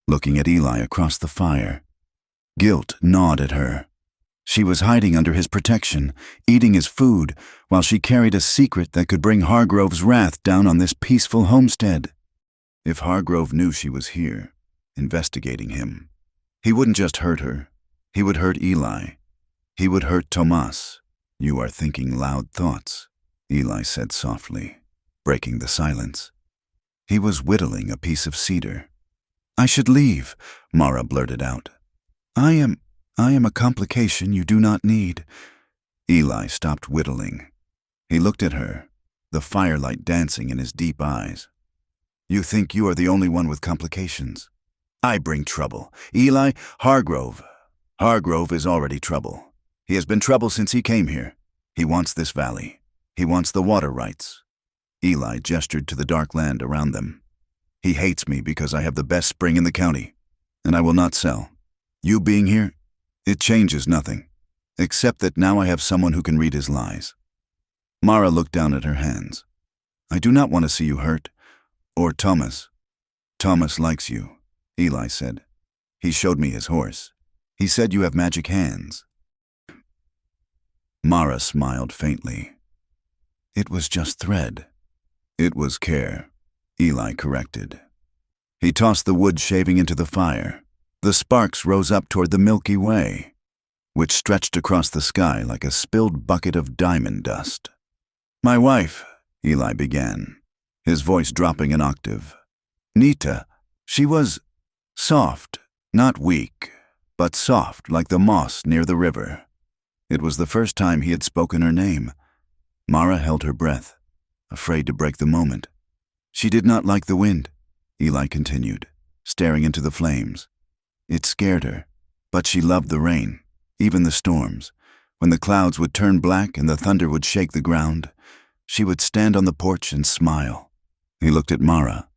A: looking at Eli across the fire, guilt gnawed at her. She was hiding under his protection, eating his food, while she carried a secret that could bring Hargrove's wrath down on this peaceful homestead. If Hargrove knew she was here, investigating him, he wouldn't just hurt her. He would hurt Eli. He would hurt Tomas. "You are thinking loud thoughts," Eli said softly, breaking the silence. He was whittling a piece of cedar. "I should leave," Mara blurted out. I am a complication you do not need." Eli stopped whittling. He looked at her, the firelight dancing in his deep eyes. "You think you are the only one with complications? I bring trouble. Eli, Hargrove is already trouble. He has been trouble since he came here. He wants this valley. He wants the water rights." Eli gestured to the dark land around them. "He hates me because I have the best spring in the county, and I will not sell. You being here, it changes nothing, except that now I have someone who can read his lies." Mara looked down at her hands. "I do not want to see you hurt, or Thomas." "Thomas likes you," Eli said. "He showed me his horse. He said you have magic hands." Mara smiled faintly. "It was just thread." "It was care," Eli corrected. He tossed the wood shaving into the fire. The sparks rose up toward the Milky Way, which stretched across the sky like a spilled bucket of diamond dust. "My wife," Eli began, his voice dropping an octave. "Nita, she was soft, not weak. but soft like the moss near the river. It was the first time he had spoken her name. Mara held her breath, afraid to break the moment. She did not like the wind, Eli continued, staring into the flames. It scared her, but she loved the rain, even the storms. When the clouds would turn black and the thunder would shake the ground, she would stand on the porch and smile. He looked at Mara.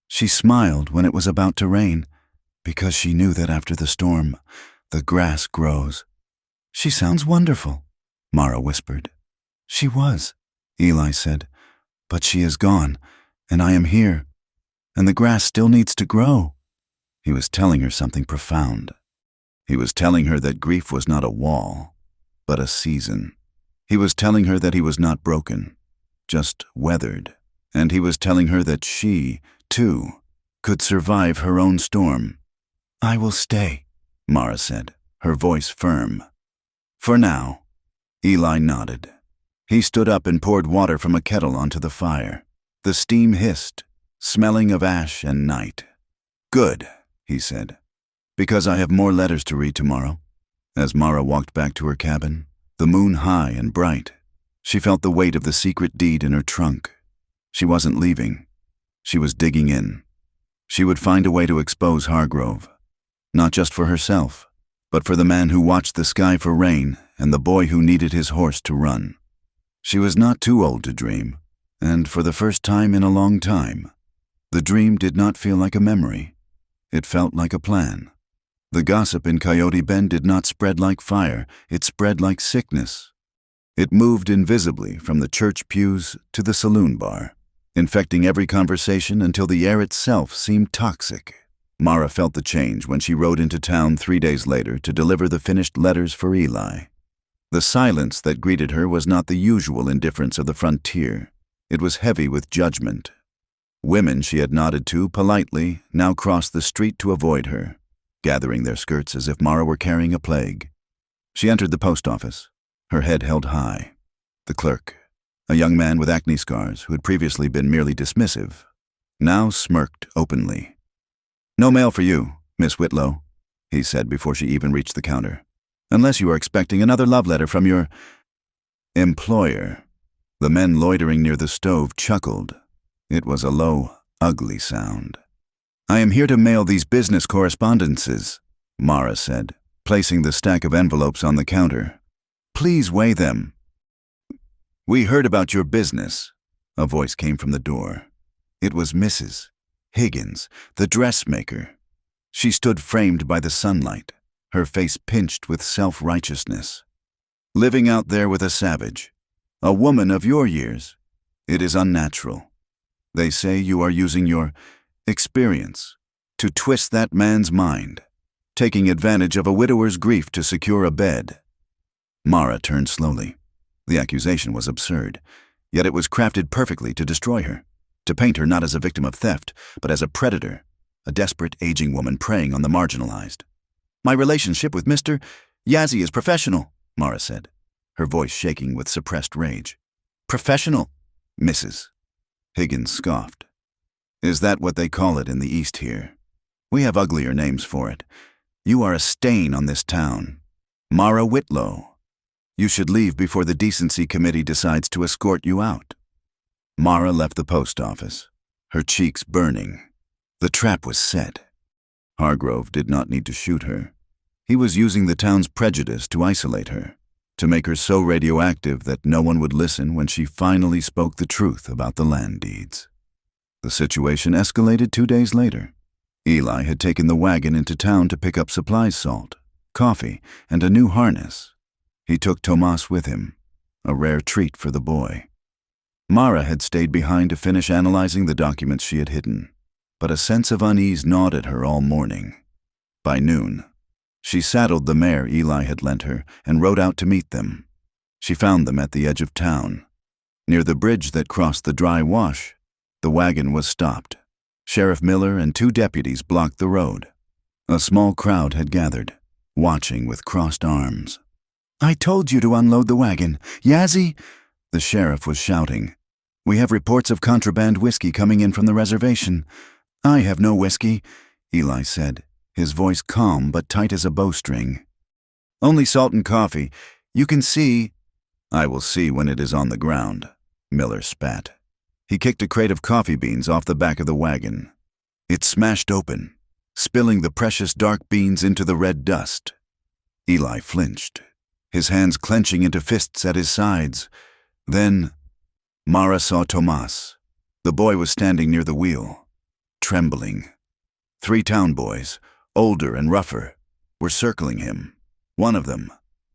A: She smiled when it was about to rain, because she knew that after the storm, the grass grows. "She sounds wonderful," Mara whispered. "She was," Eli said, "but she is gone, and I am here, and the grass still needs to grow." He was telling her something profound. He was telling her that grief was not a wall, but a season. He was telling her that he was not broken, just weathered, and he was telling her that she, too, could survive her own storm. "I will stay," Mara said, her voice firm. "For now." Eli nodded. He stood up and poured water from a kettle onto the fire. The steam hissed, smelling of ash and night. "Good," he said, "because I have more letters to read tomorrow." As Mara walked back to her cabin, the moon high and bright, she felt the weight of the secret deed in her trunk. She wasn't leaving. She was digging in. She would find a way to expose Hargrove, not just for herself, but for the man who watched the sky for rain and the boy who needed his horse to run. She was not too old to dream, and for the first time in a long time, the dream did not feel like a memory. It felt like a plan. The gossip in Coyote Bend did not spread like fire, it spread like sickness. It moved invisibly from the church pews to the saloon bar, infecting every conversation until the air itself seemed toxic. Mara felt the change when she rode into town 3 days later to deliver the finished letters for Eli. The silence that greeted her was not the usual indifference of the frontier. It was heavy with judgment. Women she had nodded to politely now crossed the street to avoid her, gathering their skirts as if Mara were carrying a plague. She entered the post office, her head held high. The clerk, a young man with acne scars who had previously been merely dismissive, now smirked openly. "No mail for you, Miss Whitlow," he said before she even reached the counter, "unless you are expecting another love letter from your employer." The men loitering near the stove chuckled. It was a low, ugly sound. "I am here to mail these business correspondences," Mara said, placing the stack of envelopes on the counter. "Please weigh them." "We heard about your business," a voice came from the door. It was Mrs. Higgins, the dressmaker. She stood framed by the sunlight, her face pinched with self-righteousness. "Living out there with a savage, a woman of your years. It is unnatural. They say you are using your experience to twist that man's mind, taking advantage of a widower's grief to secure a bed." Mara turned slowly. The accusation was absurd, yet it was crafted perfectly to destroy her, to paint her not as a victim of theft, but as a predator, a desperate aging woman preying on the marginalized. "My relationship with Mr. Yazzie is professional," Mara said, her voice shaking with suppressed rage. "Professional, Mrs." Higgins scoffed. "Is that what they call it in the East here? We have uglier names for it. You are a stain on this town. Mara Whitlow. You should leave before the Decency Committee decides to escort you out." Mara left the post office, her cheeks burning. The trap was set. Hargrove did not need to shoot her. He was using the town's prejudice to isolate her, to make her so radioactive that no one would listen when she finally spoke the truth about the land deeds. The situation escalated 2 days later. Eli had taken the wagon into town to pick up supplies: salt, coffee, and a new harness. He took Tomas with him, a rare treat for the boy. Mara had stayed behind to finish analyzing the documents she had hidden, but a sense of unease gnawed at her all morning. By noon, she saddled the mare Eli had lent her and rode out to meet them. She found them at the edge of town. Near the bridge that crossed the dry wash, the wagon was stopped. Sheriff Miller and 2 deputies blocked the road. A small crowd had gathered, watching with crossed arms. "I told you to unload the wagon. Yazzie!" The sheriff was shouting. "We have reports of contraband whiskey coming in from the reservation." "I have no whiskey," Eli said, his voice calm but tight as a bowstring. "Only salt and coffee. You can see—" "I will see when it is on the ground," Miller spat. He kicked a crate of coffee beans off the back of the wagon. It smashed open, spilling the precious dark beans into the red dust. Eli flinched, his hands clenching into fists at his sides. Then Mara saw Tomas. The boy was standing near the wheel, trembling. 3 town boys, older and rougher, were circling him. One of them,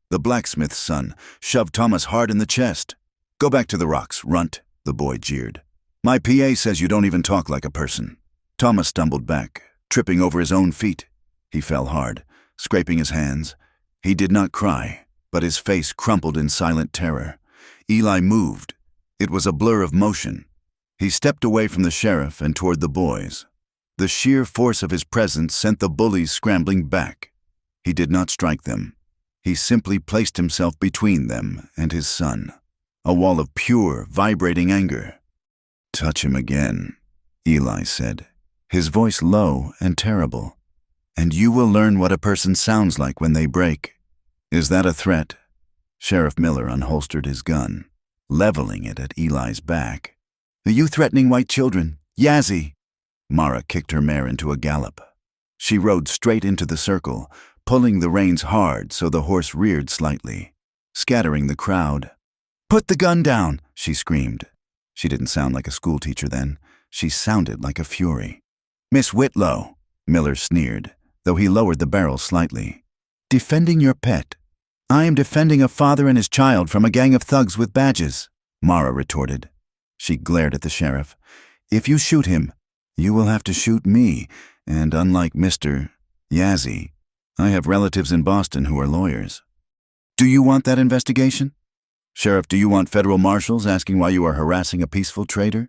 A: the blacksmith's son, shoved Thomas hard in the chest. "Go back to the rocks, runt," the boy jeered. "My PA says you don't even talk like a person." Thomas stumbled back, tripping over his own feet. He fell hard, scraping his hands. He did not cry, but his face crumpled in silent terror. Eli moved. It was a blur of motion. He stepped away from the sheriff and toward the boys. The sheer force of his presence sent the bullies scrambling back. He did not strike them. He simply placed himself between them and his son, a wall of pure, vibrating anger. "Touch him again," Eli said, his voice low and terrible, "and you will learn what a person sounds like when they break." "Is that a threat?" Sheriff Miller unholstered his gun, leveling it at Eli's back. "Are you threatening white children? Yazzie!" Mara kicked her mare into a gallop. She rode straight into the circle, pulling the reins hard so the horse reared slightly, scattering the crowd. "Put the gun down!" she screamed. She didn't sound like a schoolteacher then. She sounded like a fury. "Miss Whitlow," Miller sneered, though he lowered the barrel slightly. "Defending your pet." "I am defending a father and his child from a gang of thugs with badges," Mara retorted. She glared at the sheriff. "If you shoot him, you will have to shoot me, and unlike Mr. Yazzie, I have relatives in Boston who are lawyers." "Do you want that investigation?" "Sheriff, do you want federal marshals asking why you are harassing a peaceful trader?"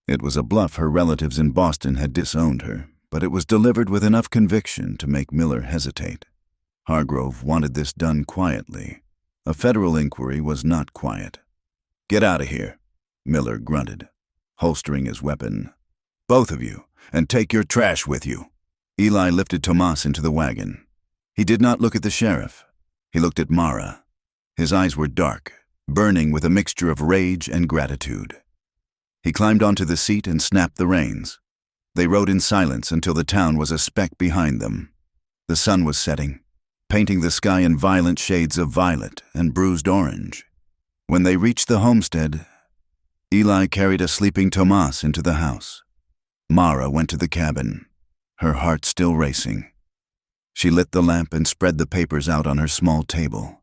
A: It was a bluff her relatives in Boston had disowned her, but it was delivered with enough conviction to make Miller hesitate. Hargrove wanted this done quietly. A federal inquiry was not quiet. "Get out of here," Miller grunted, holstering his weapon. "Both of you, and take your trash with you." Eli lifted Tomas into the wagon. He did not look at the sheriff. He looked at Mara. His eyes were dark, burning with a mixture of rage and gratitude. He climbed onto the seat and snapped the reins. They rode in silence until the town was a speck behind them. The sun was setting, painting the sky in violent shades of violet and bruised orange. When they reached the homestead, Eli carried a sleeping Tomas into the house. Mara went to the cabin, her heart still racing. She lit the lamp and spread the papers out on her small table.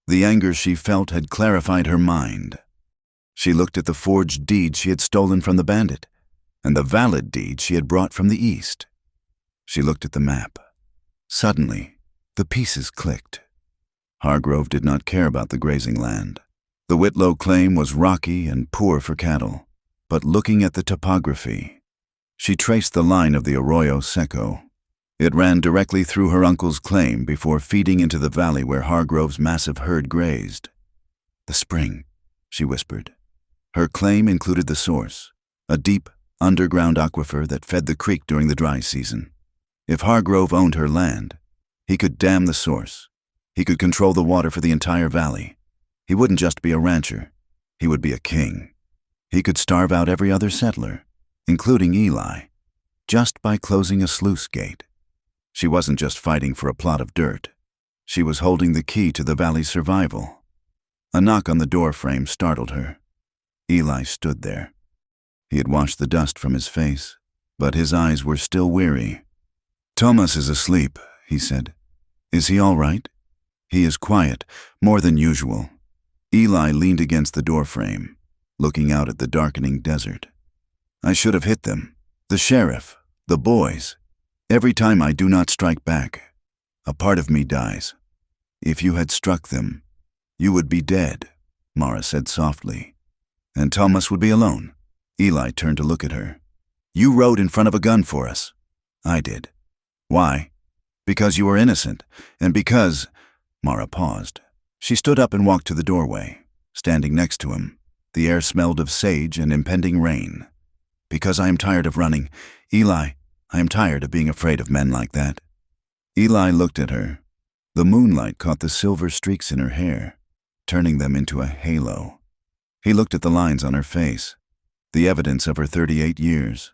A: The anger she felt had clarified her mind. She looked at the forged deed she had stolen from the bandit, and the valid deed she had brought from the east. She looked at the map. Suddenly, the pieces clicked. Hargrove did not care about the grazing land. The Whitlow claim was rocky and poor for cattle, but looking at the topography, she traced the line of the Arroyo Seco. It ran directly through her uncle's claim before feeding into the valley where Hargrove's massive herd grazed. "The spring," she whispered. Her claim included the source, a deep, underground aquifer that fed the creek during the dry season. If Hargrove owned her land, he could dam the source. He could control the water for the entire valley. He wouldn't just be a rancher. He would be a king. He could starve out every other settler, including Eli, just by closing a sluice gate. She wasn't just fighting for a plot of dirt. She was holding the key to the valley's survival. A knock on the door frame startled her. Eli stood there. He had washed the dust from his face, but his eyes were still weary. "Thomas is asleep," he said. "Is he all right?" "He is quiet, more than usual." Eli leaned against the doorframe, looking out at the darkening desert. "I should have hit them. The sheriff, the boys. Every time I do not strike back, a part of me dies. If you had struck them, you would be dead," Mara said softly. "And Thomas would be alone." Eli turned to look at her. "You rode in front of a gun for us." "I did." "Why?" "Because you are innocent, and because—" Mara paused. She stood up and walked to the doorway, standing next to him. The air smelled of sage and impending rain. "Because I am tired of running. Eli, I am tired of being afraid of men like that." Eli looked at her. The moonlight caught the silver streaks in her hair, turning them into a halo. He looked at the lines on her face, the evidence of her 38 years,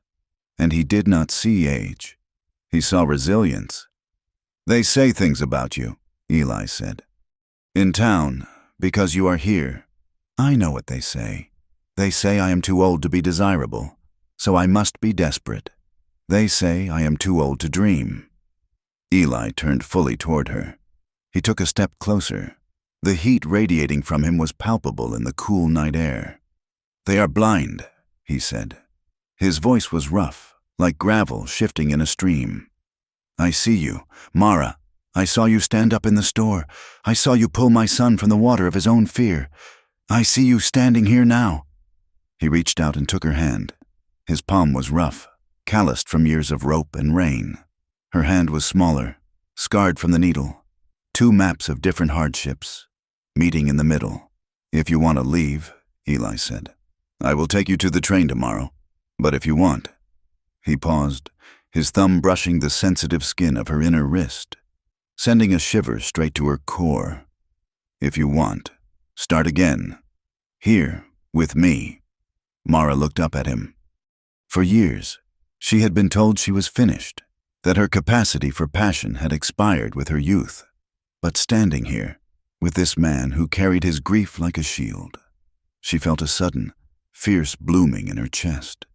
A: and he did not see age. He saw resilience. "They say things about you," Eli said. "In town, because you are here." "I know what they say. They say I am too old to be desirable, so I must be desperate. They say I am too old to dream." Eli turned fully toward her. He took a step closer. The heat radiating from him was palpable in the cool night air. "They are blind," he said. His voice was rough, like gravel shifting in a stream. "I see you, Mara. I saw you stand up in the store. I saw you pull my son from the water of his own fear. I see you standing here now." He reached out and took her hand. His palm was rough, calloused from years of rope and rain. Her hand was smaller, scarred from the needle. Two maps of different hardships, meeting in the middle. "If you want to leave," Eli said, "I will take you to the train tomorrow. But if you want—" He paused, his thumb brushing the sensitive skin of her inner wrist, sending a shiver straight to her core. "If you want, start again. Here, with me." Mara looked up at him. For years, she had been told she was finished, that her capacity for passion had expired with her youth. But standing here, with this man who carried his grief like a shield, she felt a sudden, fierce blooming in her chest.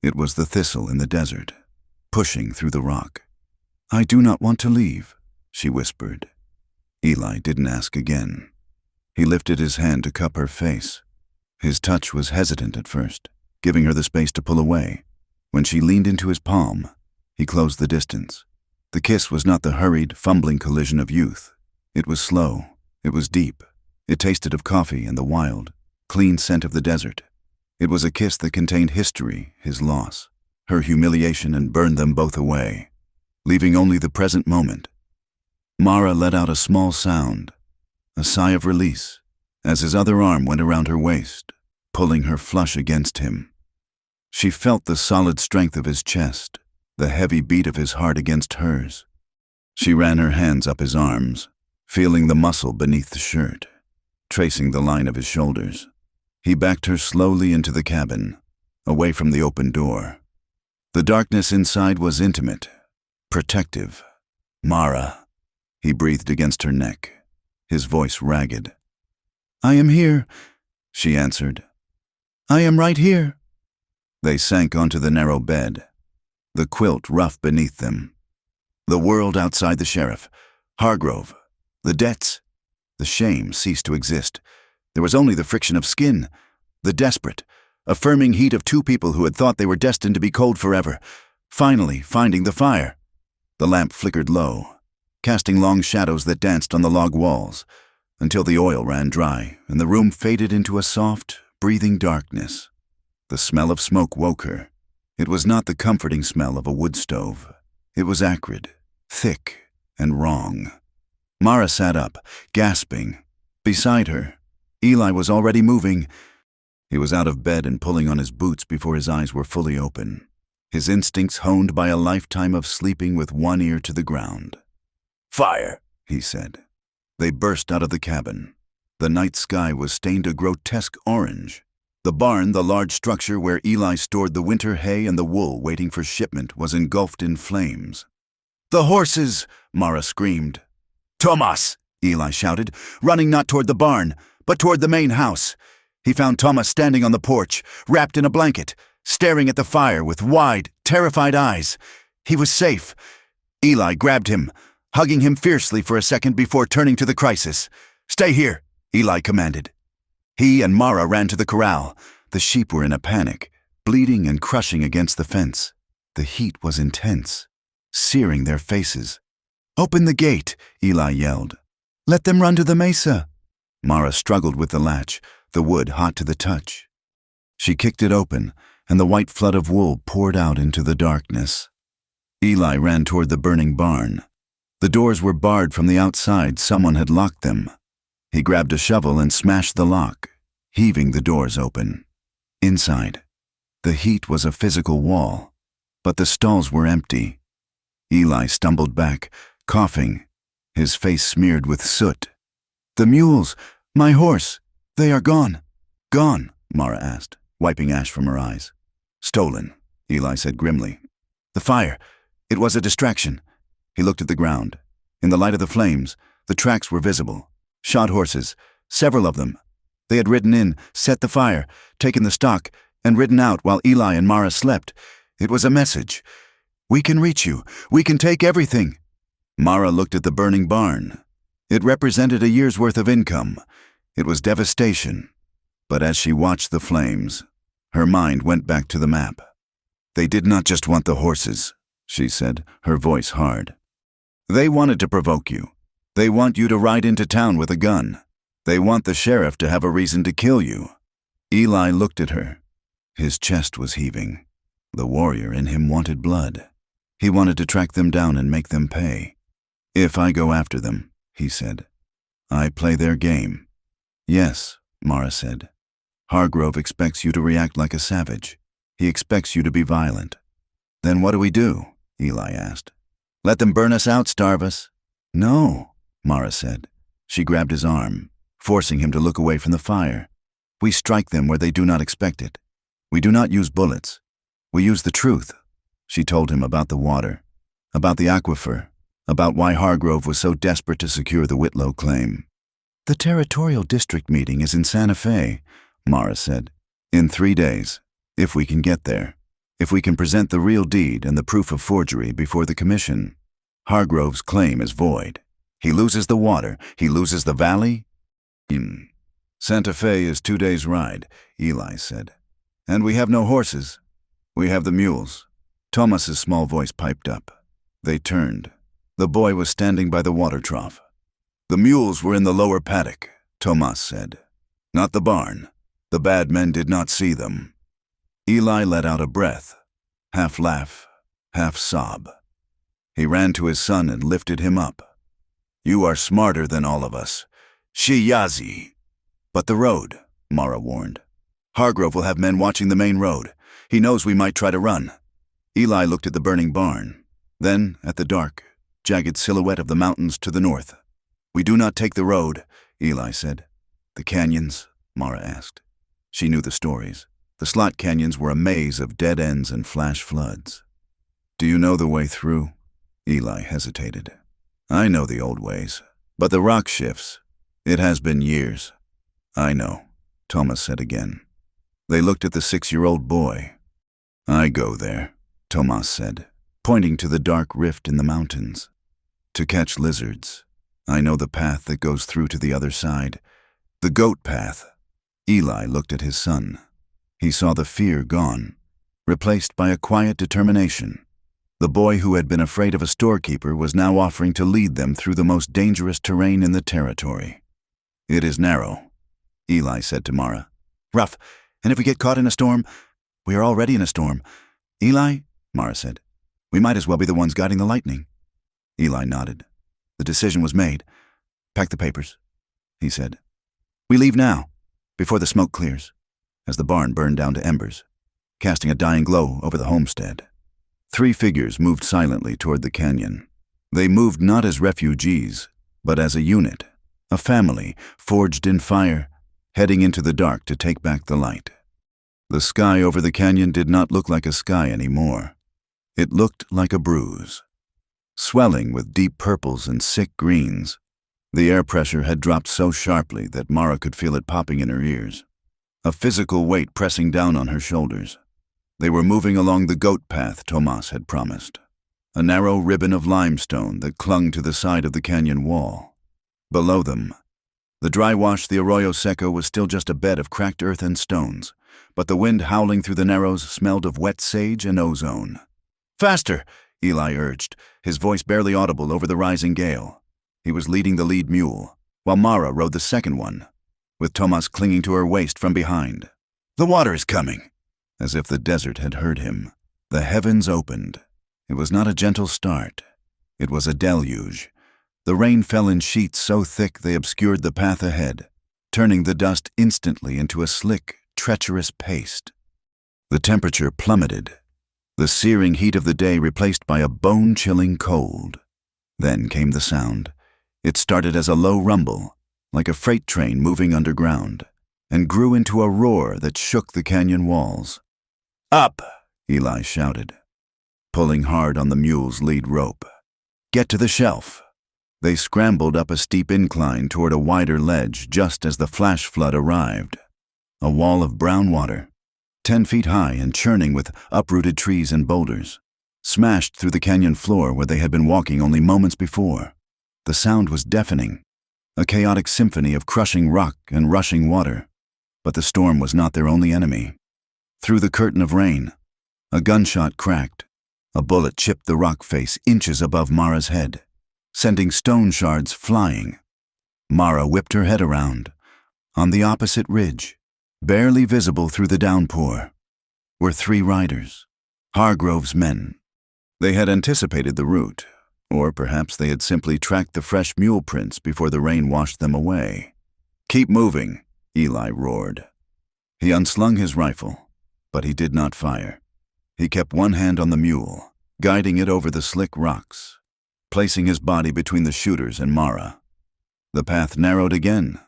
A: It was the thistle in the desert, pushing through the rock. "I do not want to leave," she whispered. Eli didn't ask again. He lifted his hand to cup her face. His touch was hesitant at first, giving her the space to pull away. When she leaned into his palm, he closed the distance. The kiss was not the hurried, fumbling collision of youth. It was slow. It was deep. It tasted of coffee and the wild, clean scent of the desert. It was a kiss that contained history, his loss, her humiliation, and burned them both away, leaving only the present moment. Mara let out a small sound, a sigh of release, as his other arm went around her waist, pulling her flush against him. She felt the solid strength of his chest, the heavy beat of his heart against hers. She ran her hands up his arms, feeling the muscle beneath the shirt, tracing the line of his shoulders. He backed her slowly into the cabin, away from the open door. The darkness inside was intimate, protective. "Mara," he breathed against her neck, his voice ragged. "I am here," she answered. "I am right here." They sank onto the narrow bed, the quilt rough beneath them. The world outside the sheriff, Hargrove, the debts, the shame ceased to exist. There was only the friction of skin, the desperate, affirming heat of two people who had thought they were destined to be cold forever, finally finding the fire. The lamp flickered low, casting long shadows that danced on the log walls, until the oil ran dry and the room faded into a soft, breathing darkness. The smell of smoke woke her. It was not the comforting smell of a wood stove. It was acrid, thick, and wrong. Mara sat up, gasping. Beside her, Eli was already moving. He was out of bed and pulling on his boots before his eyes were fully open, his instincts honed by a lifetime of sleeping with one ear to the ground. "Fire," he said. They burst out of the cabin. The night sky was stained a grotesque orange. The barn, the large structure where Eli stored the winter hay and the wool waiting for shipment, was engulfed in flames. "The horses!" Mara screamed. "Thomas!" Eli shouted, running not toward the barn, but toward the main house. He found Thomas standing on the porch, wrapped in a blanket, staring at the fire with wide, terrified eyes. He was safe. Eli grabbed him, hugging him fiercely for a second before turning to the crisis. "Stay here," Eli commanded. He and Mara ran to the corral. The sheep were in a panic, bleeding and crushing against the fence. The heat was intense, searing their faces. "Open the gate," Eli yelled. "Let them run to the mesa." Mara struggled with the latch, the wood hot to the touch. She kicked it open, and the white flood of wool poured out into the darkness. Eli ran toward the burning barn. The doors were barred from the outside. Someone had locked them. He grabbed a shovel and smashed the lock, heaving the doors open. Inside, the heat was a physical wall, but the stalls were empty. Eli stumbled back, coughing, his face smeared with soot. "The mules! My horse! They are gone!" "Gone?" Mara asked, wiping ash from her eyes. "Stolen," Eli said grimly. "The fire! It was a distraction." He looked at the ground. In the light of the flames, the tracks were visible. Shod horses, several of them. They had ridden in, set the fire, taken the stock, and ridden out while Eli and Mara slept. It was a message. "We can reach you. We can take everything." Mara looked at the burning barn. It represented a year's worth of income. It was devastation. But as she watched the flames, her mind went back to the map. "They did not just want the horses," she said, her voice hard. "They wanted to provoke you. They want you to ride into town with a gun. They want the sheriff to have a reason to kill you." Eli looked at her. His chest was heaving. The warrior in him wanted blood. He wanted to track them down and make them pay. "If I go after them," he said, "I play their game." "Yes," Mara said. "Hargrove expects you to react like a savage. He expects you to be violent." "Then what do we do?" Eli asked. "Let them burn us out, starve us?" "No," Mara said. She grabbed his arm, forcing him to look away from the fire. "We strike them where they do not expect it. We do not use bullets. We use the truth." She told him about the water, about the aquifer, about why Hargrove was so desperate to secure the Whitlow claim. "The territorial district meeting is in Santa Fe," Mara said. "In 3 days, if we can get there. If we can present the real deed and the proof of forgery before the commission. Hargrove's claim is void. He loses the water. He loses the valley." "Santa Fe is 2 days' ride," Eli said. "And we have no horses. We have the mules." Thomas's small voice piped up. They turned. The boy was standing by the water trough. "The mules were in the lower paddock," Thomas said. "Not the barn. The bad men did not see them." Eli let out a breath, half laugh, half sob. He ran to his son and lifted him up. "You are smarter than all of us. Shiyazi." "But the road," Mara warned. "Hargrove will have men watching the main road. He knows we might try to run." Eli looked at the burning barn, then at the dark, jagged silhouette of the mountains to the north. "We do not take the road," Eli said. "The canyons?" Mara asked. She knew the stories. The slot canyons were a maze of dead ends and flash floods. "Do you know the way through?" Eli hesitated. "I know the old ways, but the rock shifts. It has been years." "I know," Thomas said again. They looked at the 6-year-old boy. "I go there," Thomas said, pointing to the dark rift in the mountains. "To catch lizards. I know the path that goes through to the other side. The goat path." Eli looked at his son. He saw the fear gone, replaced by a quiet determination. The boy who had been afraid of a storekeeper was now offering to lead them through the most dangerous terrain in the territory. "It is narrow," Eli said to Mara. "Rough, and if we get caught in a storm, we are already in a storm." "Eli," Mara said, "we might as well be the ones guiding the lightning." Eli nodded. The decision was made. "Pack the papers," he said. "We leave now, before the smoke clears," as the barn burned down to embers, casting a dying glow over the homestead. 3 figures moved silently toward the canyon. They moved not as refugees, but as a unit, a family forged in fire, heading into the dark to take back the light. The sky over the canyon did not look like a sky anymore. It looked like a bruise. Swelling with deep purples and sick greens, the air pressure had dropped so sharply that Mara could feel it popping in her ears, a physical weight pressing down on her shoulders. They were moving along the goat path Tomas had promised, a narrow ribbon of limestone that clung to the side of the canyon wall. Below them, the dry wash the Arroyo Seco was still just a bed of cracked earth and stones, but the wind howling through the narrows smelled of wet sage and ozone. "Faster!" Eli urged, his voice barely audible over the rising gale. He was leading the lead mule, while Mara rode the second one, with Tomas clinging to her waist from behind. "The water is coming!" As if the desert had heard him, the heavens opened. It was not a gentle start. It was a deluge. The rain fell in sheets so thick they obscured the path ahead, turning the dust instantly into a slick, treacherous paste. The temperature plummeted, the searing heat of the day replaced by a bone-chilling cold. Then came the sound. It started as a low rumble, like a freight train moving underground, and grew into a roar that shook the canyon walls. "Up!" Eli shouted, pulling hard on the mule's lead rope. "Get to the shelf." They scrambled up a steep incline toward a wider ledge just as the flash flood arrived. A wall of brown water, 10 feet high and churning with uprooted trees and boulders, smashed through the canyon floor where they had been walking only moments before. The sound was deafening, a chaotic symphony of crushing rock and rushing water. But the storm was not their only enemy. Through the curtain of rain, a gunshot cracked. A bullet chipped the rock face inches above Mara's head, sending stone shards flying. Mara whipped her head around. On the opposite ridge, barely visible through the downpour, were 3 riders, Hargrove's men. They had anticipated the route, or perhaps they had simply tracked the fresh mule prints before the rain washed them away. "Keep moving," Eli roared. He unslung his rifle, but he did not fire. He kept one hand on the mule, guiding it over the slick rocks, placing his body between the shooters and Mara. The path narrowed again.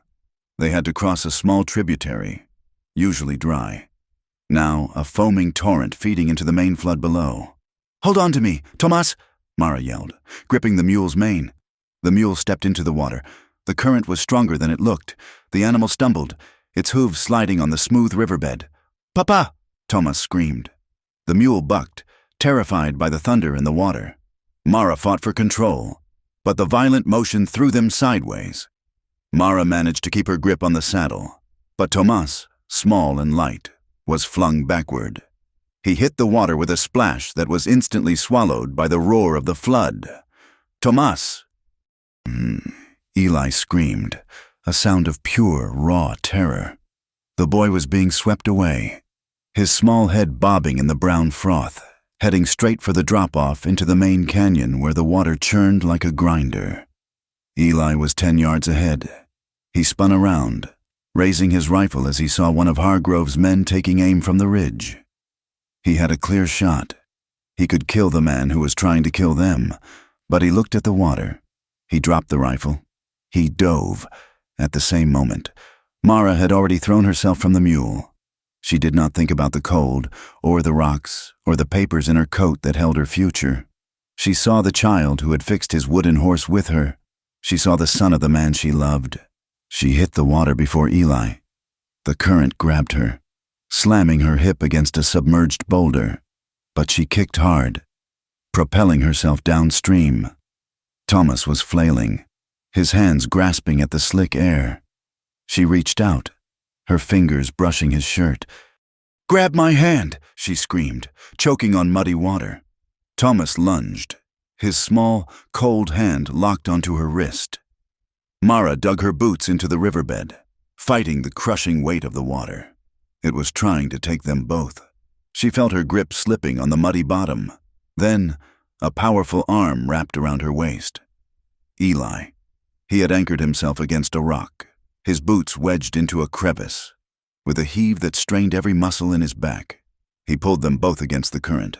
A: They had to cross a small tributary, usually dry. Now a foaming torrent feeding into the main flood below. "Hold on to me, Tomas!" Mara yelled, gripping the mule's mane. The mule stepped into the water. The current was stronger than it looked. The animal stumbled, its hooves sliding on the smooth riverbed. "Papa!" Tomas screamed. The mule bucked, terrified by the thunder in the water. Mara fought for control, but the violent motion threw them sideways. Mara managed to keep her grip on the saddle, but Tomas, small and light, was flung backward. He hit the water with a splash that was instantly swallowed by the roar of the flood. "Tomas!" Eli screamed, a sound of pure, raw terror. The boy was being swept away, his small head bobbing in the brown froth, heading straight for the drop-off into the main canyon where the water churned like a grinder. Eli was 10 yards ahead. He spun around, raising his rifle as he saw one of Hargrove's men taking aim from the ridge. He had a clear shot. He could kill the man who was trying to kill them, but he looked at the water. He dropped the rifle. He dove. At the same moment, Mara had already thrown herself from the mule. She did not think about the cold, or the rocks, or the papers in her coat that held her future. She saw the child who had fixed his wooden horse with her. She saw the son of the man she loved. She hit the water before Eli. The current grabbed her, slamming her hip against a submerged boulder, but she kicked hard, propelling herself downstream. Thomas was flailing, his hands grasping at the slick air. She reached out, her fingers brushing his shirt. "Grab my hand!" she screamed, choking on muddy water. Thomas lunged, his small, cold hand locked onto her wrist. Mara dug her boots into the riverbed, fighting the crushing weight of the water. It was trying to take them both. She felt her grip slipping on the muddy bottom. Then, a powerful arm wrapped around her waist. Eli. He had anchored himself against a rock, his boots wedged into a crevice. With a heave that strained every muscle in his back, he pulled them both against the current.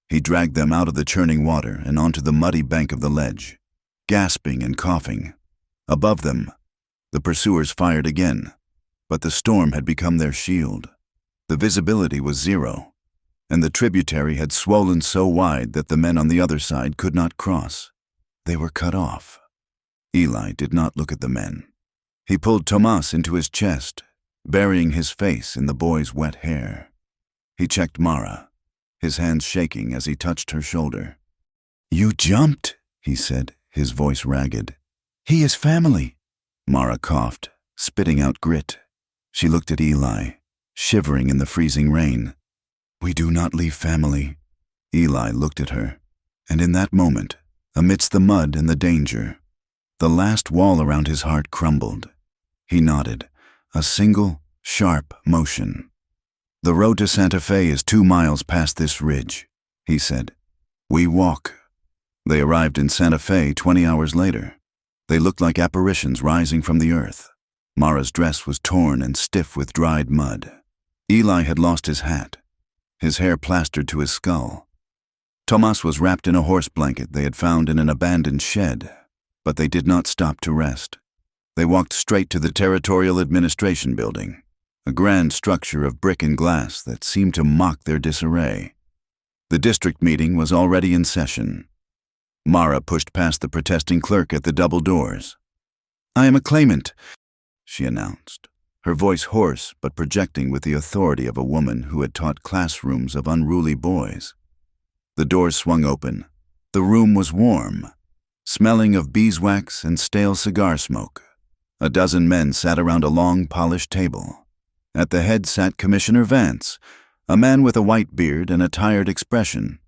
A: He dragged them out of the churning water and onto the muddy bank of the ledge, gasping and coughing. Above them, the pursuers fired again, but the storm had become their shield. The visibility was zero, and the tributary had swollen so wide that the men on the other side could not cross. They were cut off. Eli did not look at the men. He pulled Tomas into his chest, burying his face in the boy's wet hair. He checked Mara, his hands shaking as he touched her shoulder. "You jumped," he said, his voice ragged. "He is family." Mara coughed, spitting out grit. She looked at Eli, shivering in the freezing rain. "We do not leave family." Eli looked at her, and in that moment, amidst the mud and the danger, the last wall around his heart crumbled. He nodded, a single, sharp motion. "The road to Santa Fe is 2 miles past this ridge," he said. "We walk." They arrived in Santa Fe 20 hours later. They looked like apparitions rising from the earth. Mara's dress was torn and stiff with dried mud. Eli had lost his hat, his hair plastered to his skull. Tomas was wrapped in a horse blanket they had found in an abandoned shed, but they did not stop to rest. They walked straight to the Territorial Administration Building, a grand structure of brick and glass that seemed to mock their disarray. The district meeting was already in session. Mara pushed past the protesting clerk at the double doors. "I am a claimant," she announced, her voice hoarse but projecting with the authority of a woman who had taught classrooms of unruly boys. The doors swung open. The room was warm, smelling of beeswax and stale cigar smoke. A dozen men sat around a long, polished table. At the head sat Commissioner Vance, a man with a white beard and a tired expression,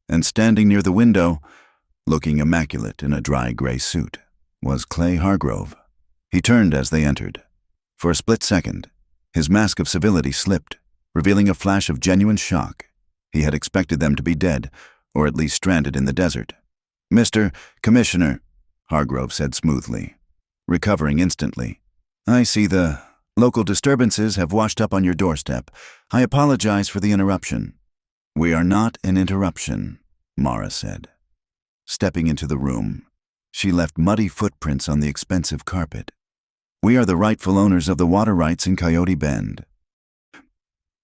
A: and standing near the window, looking immaculate in a dry gray suit, was Clay Hargrove. He turned as they entered. For a split second, his mask of civility slipped, revealing a flash of genuine shock. He had expected them to be dead, or at least stranded in the desert. "Mr. Commissioner," Hargrove said smoothly, recovering instantly, "I see the local disturbances have washed up on your doorstep. I apologize for the interruption." "We are not an interruption," Mara said. Stepping into the room, she left muddy footprints on the expensive carpet. "We are the rightful owners of the water rights in Coyote Bend."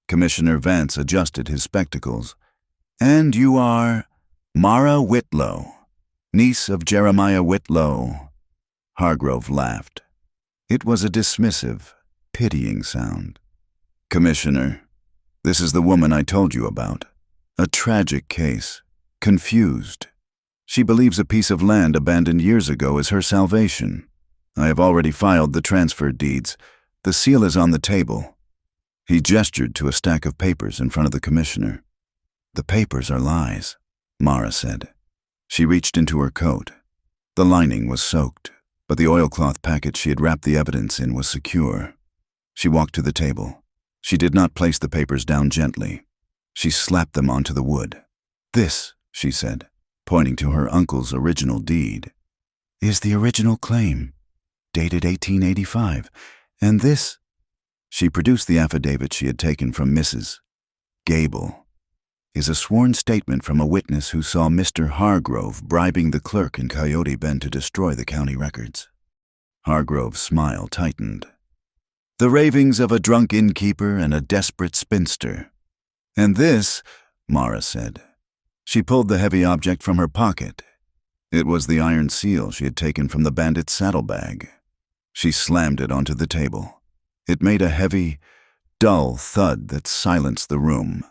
A: Commissioner Vance adjusted his spectacles. "And you are Mara Whitlow, niece of Jeremiah Whitlow." Hargrove laughed. It was a dismissive, pitying sound. "Commissioner, this is the woman I told you about. A tragic case. Confused. She believes a piece of land abandoned years ago is her salvation. I have already filed the transfer deeds. The seal is on the table." He gestured to a stack of papers in front of the commissioner. "The papers are lies," Mara said. She reached into her coat. The lining was soaked, but the oilcloth packet she had wrapped the evidence in was secure. She walked to the table. She did not place the papers down gently. She slapped them onto the wood. "This," she said, pointing to her uncle's original deed, "is the original claim, dated 1885, and this—" She produced the affidavit she had taken from Mrs. Gable. "Is a sworn statement from a witness who saw Mr. Hargrove bribing the clerk in Coyote Bend to destroy the county records." Hargrove's smile tightened. "The ravings of a drunk innkeeper and a desperate spinster." "And this," Mara said. She pulled the heavy object from her pocket. It was the iron seal she had taken from the bandit's saddlebag. She slammed it onto the table. It made a heavy, dull thud that silenced the room.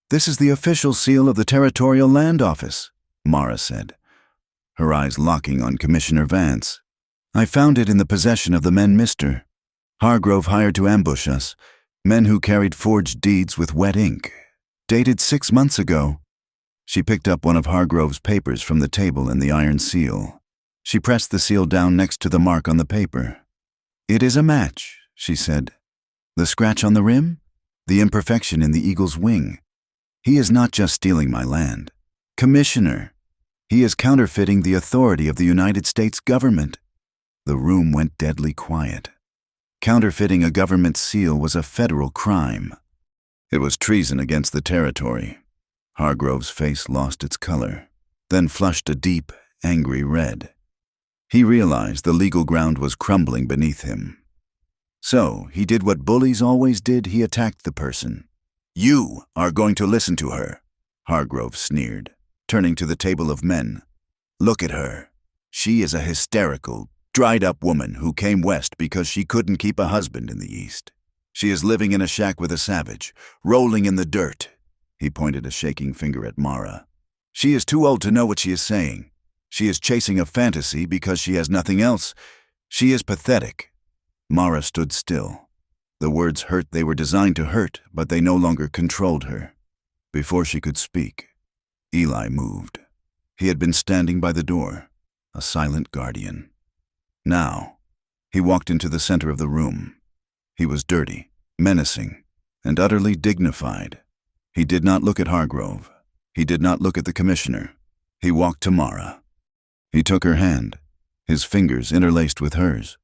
A: "This is the official seal of the Territorial Land Office," Mara said, her eyes locking on Commissioner Vance. "I found it in the possession of the men Mr. Hargrove hired to ambush us, men who carried forged deeds with wet ink, dated 6 months ago." She picked up one of Hargrove's papers from the table and the iron seal. She pressed the seal down next to the mark on the paper. "It is a match," she said. "The scratch on the rim? The imperfection in the eagle's wing. He is not just stealing my land, Commissioner. He is counterfeiting the authority of the United States government." The room went deadly quiet. Counterfeiting a government seal was a federal crime. It was treason against the territory. Hargrove's face lost its color, then flushed a deep, angry red. He realized the legal ground was crumbling beneath him. So he did what bullies always did. He attacked the person. "You are going to listen to her," Hargrove sneered, turning to the table of men. "Look at her. She is a hysterical, dried-up woman who came west because she couldn't keep a husband in the east. She is living in a shack with a savage, rolling in the dirt." He pointed a shaking finger at Mara. "She is too old to know what she is saying. She is chasing a fantasy because she has nothing else. She is pathetic." Mara stood still. The words hurt. They were designed to hurt, but they no longer controlled her. Before she could speak, Eli moved. He had been standing by the door, a silent guardian. Now, he walked into the center of the room. He was dirty, menacing, and utterly dignified. He did not look at Hargrove. He did not look at the commissioner. He walked to Mara. He took her hand, his fingers interlaced with hers,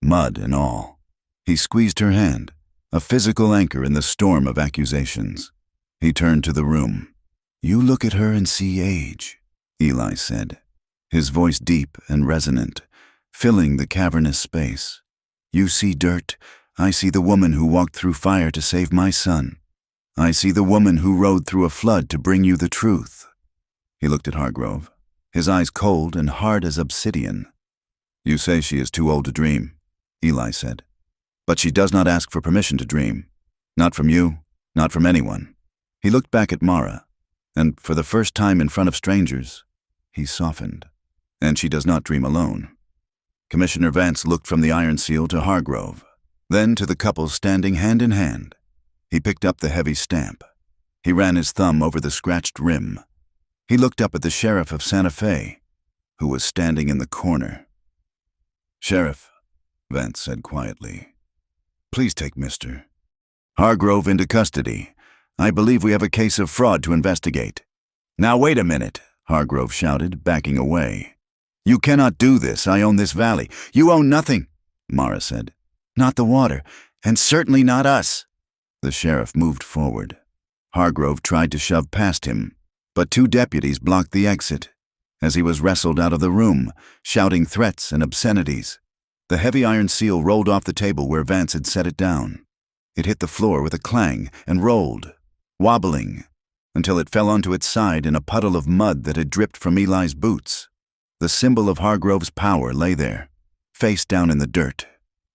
A: mud and all. He squeezed her hand, a physical anchor in the storm of accusations. He turned to the room. You look at her and see age, Eli said, his voice deep and resonant, filling the cavernous space. You see dirt. I see the woman who walked through fire to save my son. I see the woman who rode through a flood to bring you the truth. He looked at Hargrove, his eyes cold and hard as obsidian. You say she is too old to dream, Eli said. But she does not ask for permission to dream. Not from you, not from anyone. He looked back at Mara, and for the first time in front of strangers, he softened. And she does not dream alone. Commissioner Vance looked from the Iron Seal to Hargrove, then to the couple standing hand in hand. He picked up the heavy stamp. He ran his thumb over the scratched rim. He looked up at the sheriff of Santa Fe, who was standing in the corner. Sheriff, Vance said quietly, please take Mr. Hargrove into custody. I believe we have a case of fraud to investigate. Now wait a minute, Hargrove shouted, backing away. You cannot do this. I own this valley. You own nothing, Mara said. Not the water, and certainly not us. The sheriff moved forward. Hargrove tried to shove past him, but two deputies blocked the exit. As he was wrestled out of the room, shouting threats and obscenities, the heavy Iron Seal rolled off the table where Vance had set it down. It hit the floor with a clang and rolled, wobbling, until it fell onto its side in a puddle of mud that had dripped from Eli's boots. The symbol of Hargrove's power lay there, face down in the dirt,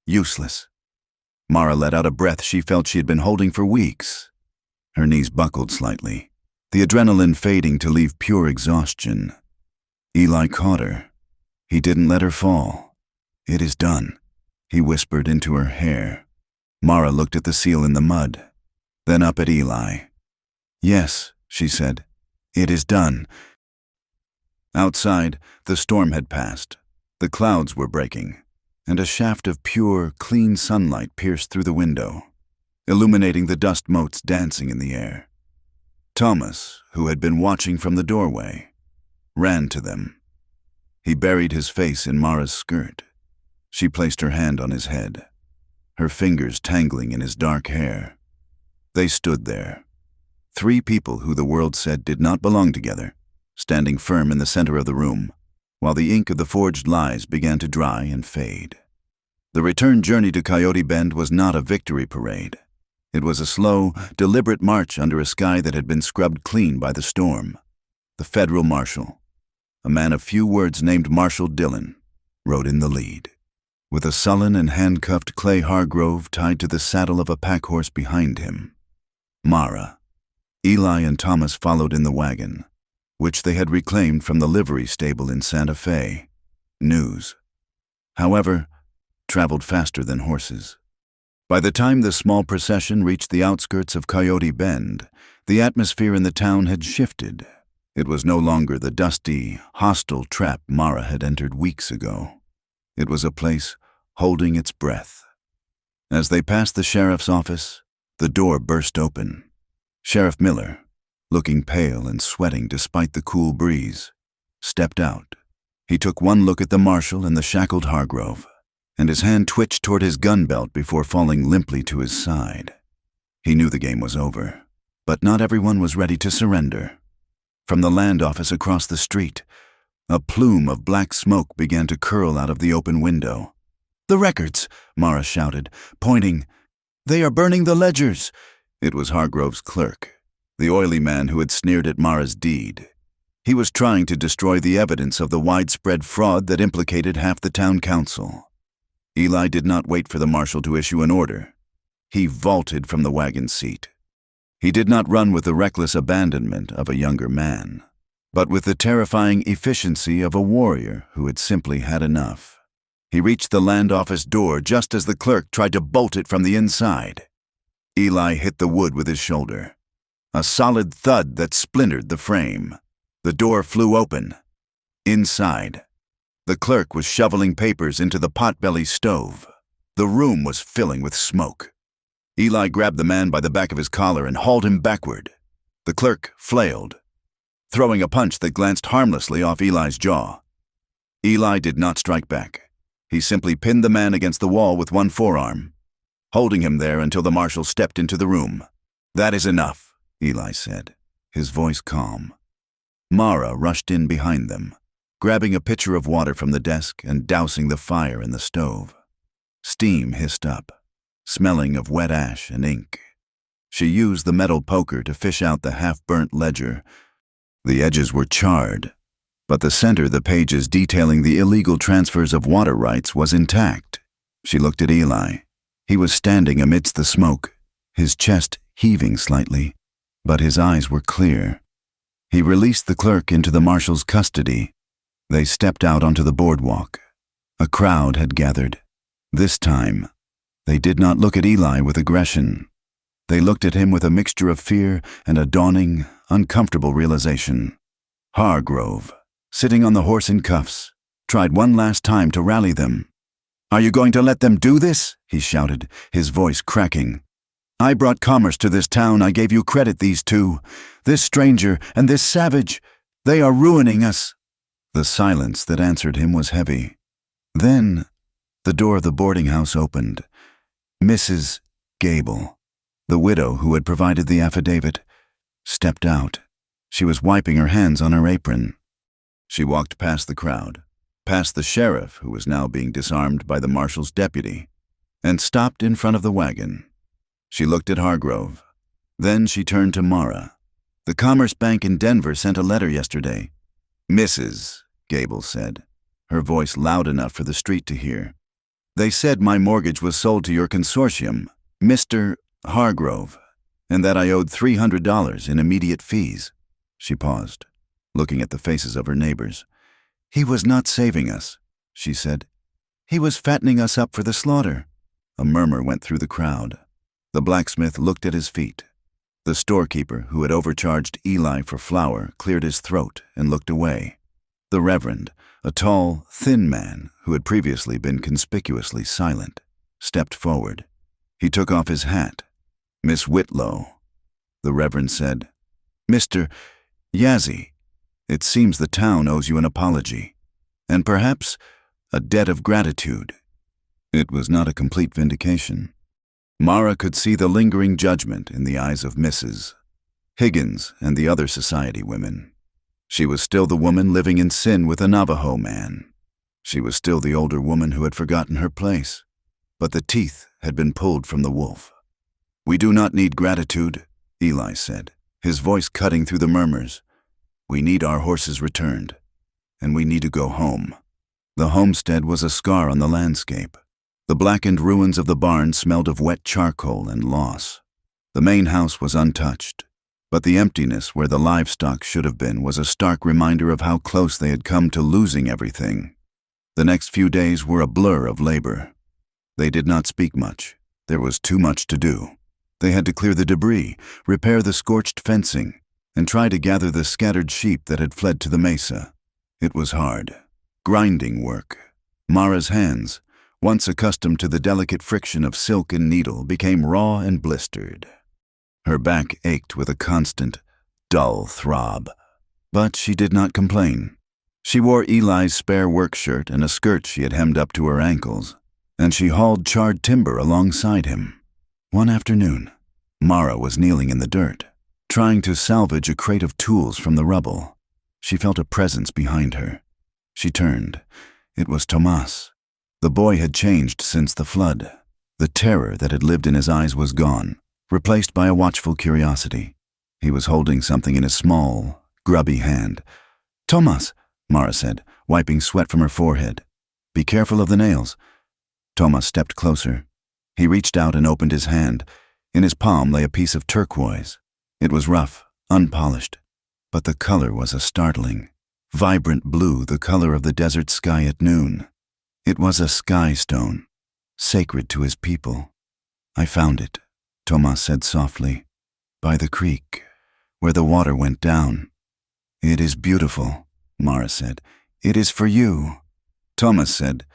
A: useless. Mara let out a breath she felt she had been holding for weeks. Her knees buckled slightly, the adrenaline fading to leave pure exhaustion. Eli caught her. He didn't let her fall. It is done, he whispered into her hair. Mara looked at the seal in the mud, then up at Eli. Yes, she said, it is done. Outside, the storm had passed. The clouds were breaking, and a shaft of pure, clean sunlight pierced through the window, illuminating the dust motes dancing in the air. Thomas, who had been watching from the doorway, ran to them. He buried his face in Mara's skirt. She placed her hand on his head, her fingers tangling in his dark hair. They stood there, three people who the world said did not belong together, standing firm in the center of the room, while the ink of the forged lies began to dry and fade. The return journey to Coyote Bend was not a victory parade. It was a slow, deliberate march under a sky that had been scrubbed clean by the storm. The federal marshal, a man of few words named Marshal Dillon, rode in the lead, with a sullen and handcuffed Clay Hargrove tied to the saddle of a packhorse behind him. Mara, Eli, and Thomas followed in the wagon, which they had reclaimed from the livery stable in Santa Fe. News, however, traveled faster than horses. By the time the small procession reached the outskirts of Coyote Bend, the atmosphere in the town had shifted. It was no longer the dusty, hostile trap Mara had entered weeks ago. It was a place holding its breath. As they passed the sheriff's office, the door burst open. Sheriff Miller, looking pale and sweating despite the cool breeze, stepped out. He took one look at the marshal and the shackled Hargrove, and his hand twitched toward his gun belt before falling limply to his side. He knew the game was over, but not everyone was ready to surrender. From the land office across the street, a plume of black smoke began to curl out of the open window. "The records!" Mara shouted, pointing. "They are burning the ledgers!" It was Hargrove's clerk, the oily man who had sneered at Mara's deed. He was trying to destroy the evidence of the widespread fraud that implicated half the town council. Eli did not wait for the marshal to issue an order. He vaulted from the wagon seat. He did not run with the reckless abandonment of a younger man, but with the terrifying efficiency of a warrior who had simply had enough. He reached the land office door just as the clerk tried to bolt it from the inside. Eli hit the wood with his shoulder. A solid thud that splintered the frame. The door flew open. Inside, the clerk was shoveling papers into the potbelly stove. The room was filling with smoke. Eli grabbed the man by the back of his collar and hauled him backward. The clerk flailed, throwing a punch that glanced harmlessly off Eli's jaw. Eli did not strike back. He simply pinned the man against the wall with one forearm, holding him there until the marshal stepped into the room. "That is enough," Eli said. his voice calm. Mara rushed in behind them, grabbing a pitcher of water from the desk and dousing the fire in the stove. Steam hissed up, smelling of wet ash and ink. She used the metal poker to fish out the half-burnt ledger. The edges were charred, but the center, the pages detailing the illegal transfers of water rights, was intact. She looked at Eli. He was standing amidst the smoke, his chest heaving slightly, but his eyes were clear. He released the clerk into the marshal's custody. They stepped out onto the boardwalk. A crowd had gathered. This time, they did not look at Eli with aggression. They looked at him with a mixture of fear and a dawning, uncomfortable realization. Hargrove, sitting on the horse in cuffs, tried one last time to rally them. "Are you going to let them do this?" he shouted, his voice cracking. "I brought commerce to this town. I gave you credit, these two. This stranger and this savage. They are ruining us." The silence that answered him was heavy. Then, the door of the boarding house opened. Mrs. Gable, the widow who had provided the affidavit, stepped out. She was wiping her hands on her apron. She walked past the crowd, past the sheriff, who was now being disarmed by the marshal's deputy, and stopped in front of the wagon. She looked at Hargrove. Then she turned to Mara. "The Commerce Bank in Denver sent a letter yesterday." "Mrs." Gable said, her voice loud enough for the street to hear. "They said my mortgage was sold to your consortium, Mr. Hargrove, and that I owed $300 in immediate fees." She paused, looking at the faces of her neighbors. "He was not saving us," she said. "He was fattening us up for the slaughter." A murmur went through the crowd. The blacksmith looked at his feet. The storekeeper, who had overcharged Eli for flour, cleared his throat and looked away. The Reverend, a tall, thin man who had previously been conspicuously silent, stepped forward. He took off his hat. "Miss Whitlow," the Reverend said. "Mr. Yazzie, it seems the town owes you an apology, and perhaps a debt of gratitude." It was not a complete vindication. Mara could see the lingering judgment in the eyes of Mrs. Higgins and the other society women. She was still the woman living in sin with a Navajo man. She was still the older woman who had forgotten her place, but the teeth had been pulled from the wolf. "We do not need gratitude," Eli said, his voice cutting through the murmurs. "We need our horses returned, and we need to go home." The homestead was a scar on the landscape. The blackened ruins of the barn smelled of wet charcoal and loss. The main house was untouched, but the emptiness where the livestock should have been was a stark reminder of how close they had come to losing everything. The next few days were a blur of labor. They did not speak much. There was too much to do. They had to clear the debris, repair the scorched fencing, and try to gather the scattered sheep that had fled to the mesa. It was hard, grinding work. Mara's hands, once accustomed to the delicate friction of silk and needle, became raw and blistered. Her back ached with a constant, dull throb, but she did not complain. She wore Eli's spare work shirt and a skirt she had hemmed up to her ankles, and she hauled charred timber alongside him. One afternoon, Mara was kneeling in the dirt, trying to salvage a crate of tools from the rubble. She felt a presence behind her. She turned. It was Tomas. The boy had changed since the flood. The terror that had lived in his eyes was gone, replaced by a watchful curiosity. He was holding something in his small, grubby hand. "Tomas," Mara said, wiping sweat from her forehead. "Be careful of the nails." Tomas stepped closer. He reached out and opened his hand. In his palm lay a piece of turquoise. It was rough, unpolished, but the color was a startling, vibrant blue, the color of the desert sky at noon. It was a sky stone, sacred to his people. "I found it," Tomas said softly, "by the creek, where the water went down." "It is beautiful," Mara said. "It is for you." Tomas said.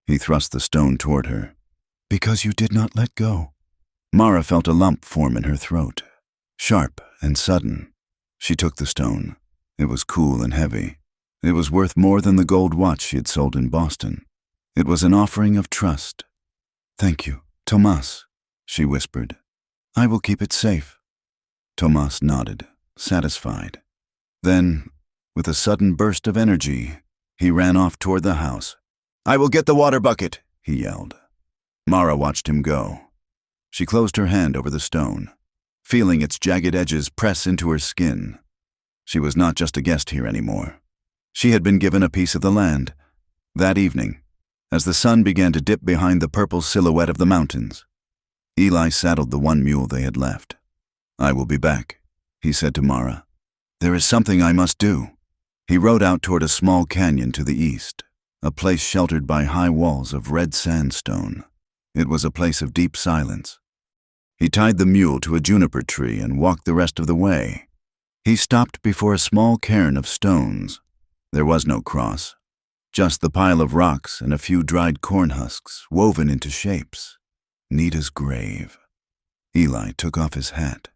A: He thrust the stone toward her. "Because you did not let go." Mara felt a lump form in her throat, sharp and sudden. She took the stone. It was cool and heavy. It was worth more than the gold watch she had sold in Boston. It was an offering of trust. "Thank you, Tomas," she whispered. "I will keep it safe." Tomas nodded, satisfied. Then, with a sudden burst of energy, he ran off toward the house. "I will get the water bucket," he yelled. Mara watched him go. She closed her hand over the stone, feeling its jagged edges press into her skin. She was not just a guest here anymore. She had been given a piece of the land. That evening, as the sun began to dip behind the purple silhouette of the mountains, Eli saddled the one mule they had left. "I will be back," he said to Mara. "There is something I must do." He rode out toward a small canyon to the east, a place sheltered by high walls of red sandstone. It was a place of deep silence. He tied the mule to a juniper tree and walked the rest of the way. He stopped before a small cairn of stones. There was no cross, just the pile of rocks and a few dried corn husks woven into shapes. Nita's grave. Eli took off his hat.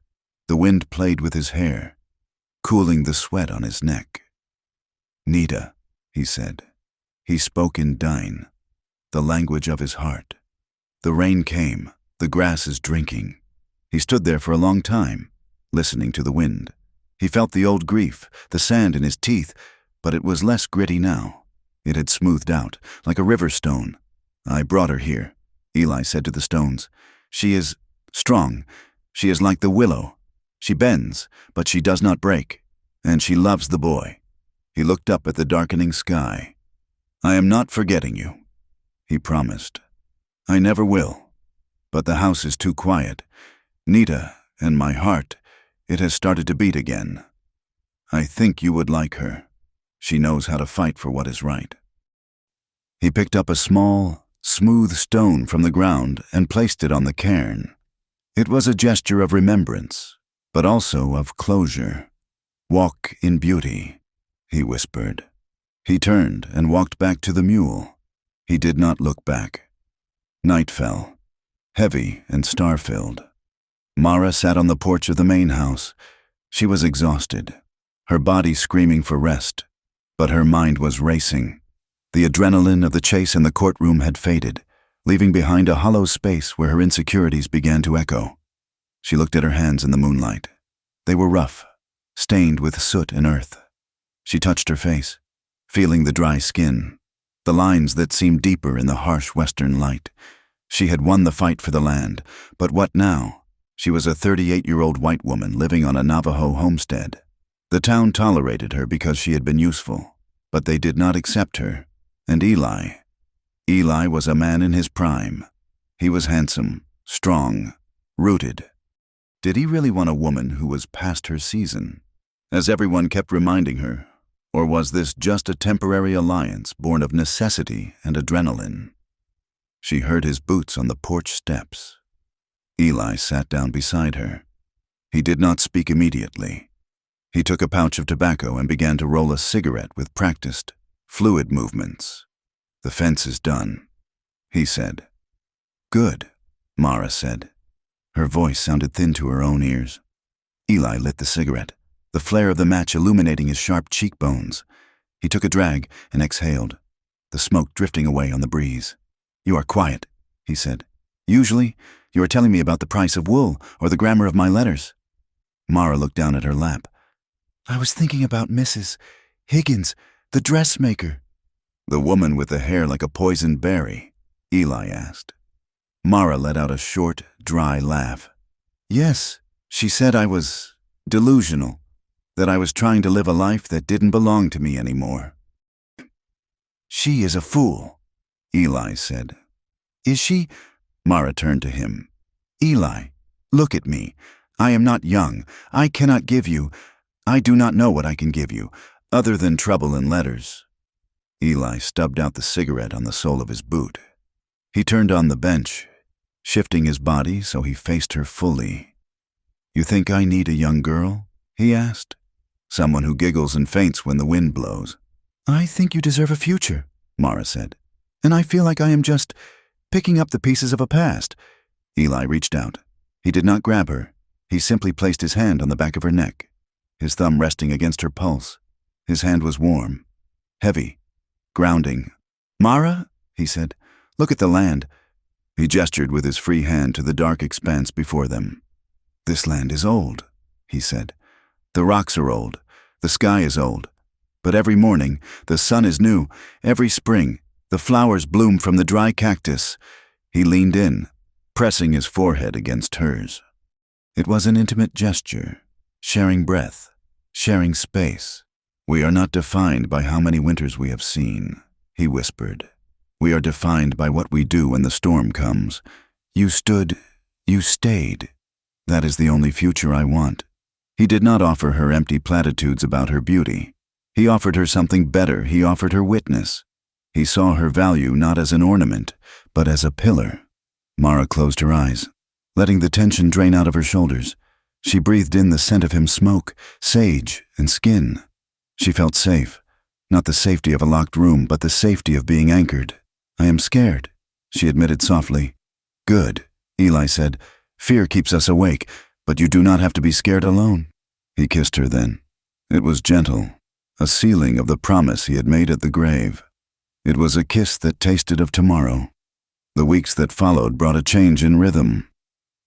A: The wind played with his hair, cooling the sweat on his neck. "Nita," he said. He spoke in Dine, the language of his heart. The rain came, the grass is drinking. He stood there for a long time, listening to the wind. He felt the old grief, the sand in his teeth, but it was less gritty now. It had smoothed out, like a river stone. "I brought her here," Eli said to the stones. "She is strong. She is like the willow. She bends, but she does not break. And she loves the boy." He looked up at the darkening sky. "I am not forgetting you," he promised. "I never will. But the house is too quiet. Nita, and my heart, it has started to beat again. I think you would like her. She knows how to fight for what is right." He picked up a small, smooth stone from the ground and placed it on the cairn. It was a gesture of remembrance, but also of closure. "Walk in beauty," he whispered. He turned and walked back to the mule. He did not look back. Night fell, heavy and star-filled. Mara sat on the porch of the main house. She was exhausted, her body screaming for rest, but her mind was racing. The adrenaline of the chase in the courtroom had faded, leaving behind a hollow space where her insecurities began to echo. She looked at her hands in the moonlight. They were rough, stained with soot and earth. She touched her face, feeling the dry skin, the lines that seemed deeper in the harsh western light. She had won the fight for the land, but what now? She was a 38-year-old white woman living on a Navajo homestead. The town tolerated her because she had been useful, but they did not accept her. And Eli was a man in his prime. He was handsome, strong, rooted. Did he really want a woman who was past her season, as everyone kept reminding her, or was this just a temporary alliance born of necessity and adrenaline? She heard his boots on the porch steps. Eli sat down beside her. He did not speak immediately. He took a pouch of tobacco and began to roll a cigarette with practiced, fluid movements. "The fence is done," he said. "Good," Mara said. Her voice sounded thin to her own ears. Eli lit the cigarette, the flare of the match illuminating his sharp cheekbones. He took a drag and exhaled, the smoke drifting away on the breeze. "You are quiet," he said. "Usually, you are telling me about the price of wool or the grammar of my letters." Mara looked down at her lap. "I was thinking about Mrs. Higgins, the dressmaker." "The woman with the hair like a poisoned berry?" Eli asked. Mara let out a short, dry laugh. "Yes, she said I was delusional, that I was trying to live a life that didn't belong to me anymore." "She is a fool," Eli said. "Is she?" Mara turned to him. "Eli, look at me. I am not young. I cannot give you. I do not know what I can give you, other than trouble and letters." Eli stubbed out the cigarette on the sole of his boot. He turned on the bench, shifting his body so he faced her fully. "You think I need a young girl?" he asked. "Someone who giggles and faints when the wind blows." "I think you deserve a future," Mara said. "And I feel like I am just picking up the pieces of a past." Eli reached out. He did not grab her. He simply placed his hand on the back of her neck, his thumb resting against her pulse. His hand was warm, heavy, grounding. "Mara," he said, "look at the land." He gestured with his free hand to the dark expanse before them. "This land is old," he said. The rocks are old, the sky is old, but every morning the sun is new, every spring the flowers bloom from the dry cactus. He leaned in, pressing his forehead against hers. It was an intimate gesture, sharing breath, sharing space. "We are not defined by how many winters we have seen," he whispered. "We are defined by what we do when the storm comes. You stood, you stayed. That is the only future I want." He did not offer her empty platitudes about her beauty. He offered her something better. He offered her witness. He saw her value not as an ornament, but as a pillar. Mara closed her eyes, letting the tension drain out of her shoulders. She breathed in the scent of his smoke, sage, and skin. She felt safe, not the safety of a locked room, but the safety of being anchored. "I am scared," she admitted softly. "Good," Eli said. "Fear keeps us awake, but you do not have to be scared alone." He kissed her then. It was gentle, a sealing of the promise he had made at the grave. It was a kiss that tasted of tomorrow. The weeks that followed brought a change in rhythm.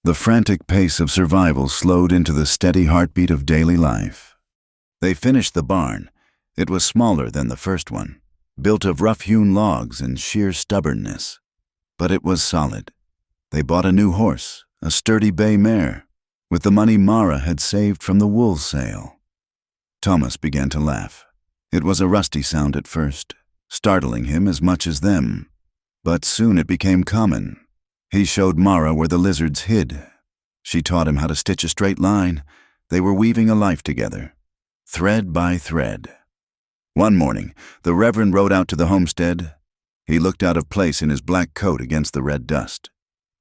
A: The frantic pace of survival slowed into the steady heartbeat of daily life. They finished the barn. It was smaller than the first one, built of rough-hewn logs and sheer stubbornness. But it was solid. They bought a new horse, a sturdy bay mare, with the money Mara had saved from the wool sale. Thomas began to laugh. It was a rusty sound at first, startling him as much as them. But soon it became common. He showed Mara where the lizards hid. She taught him how to stitch a straight line. They were weaving a life together, thread by thread. One morning, the Reverend rode out to the homestead. He looked out of place in his black coat against the red dust.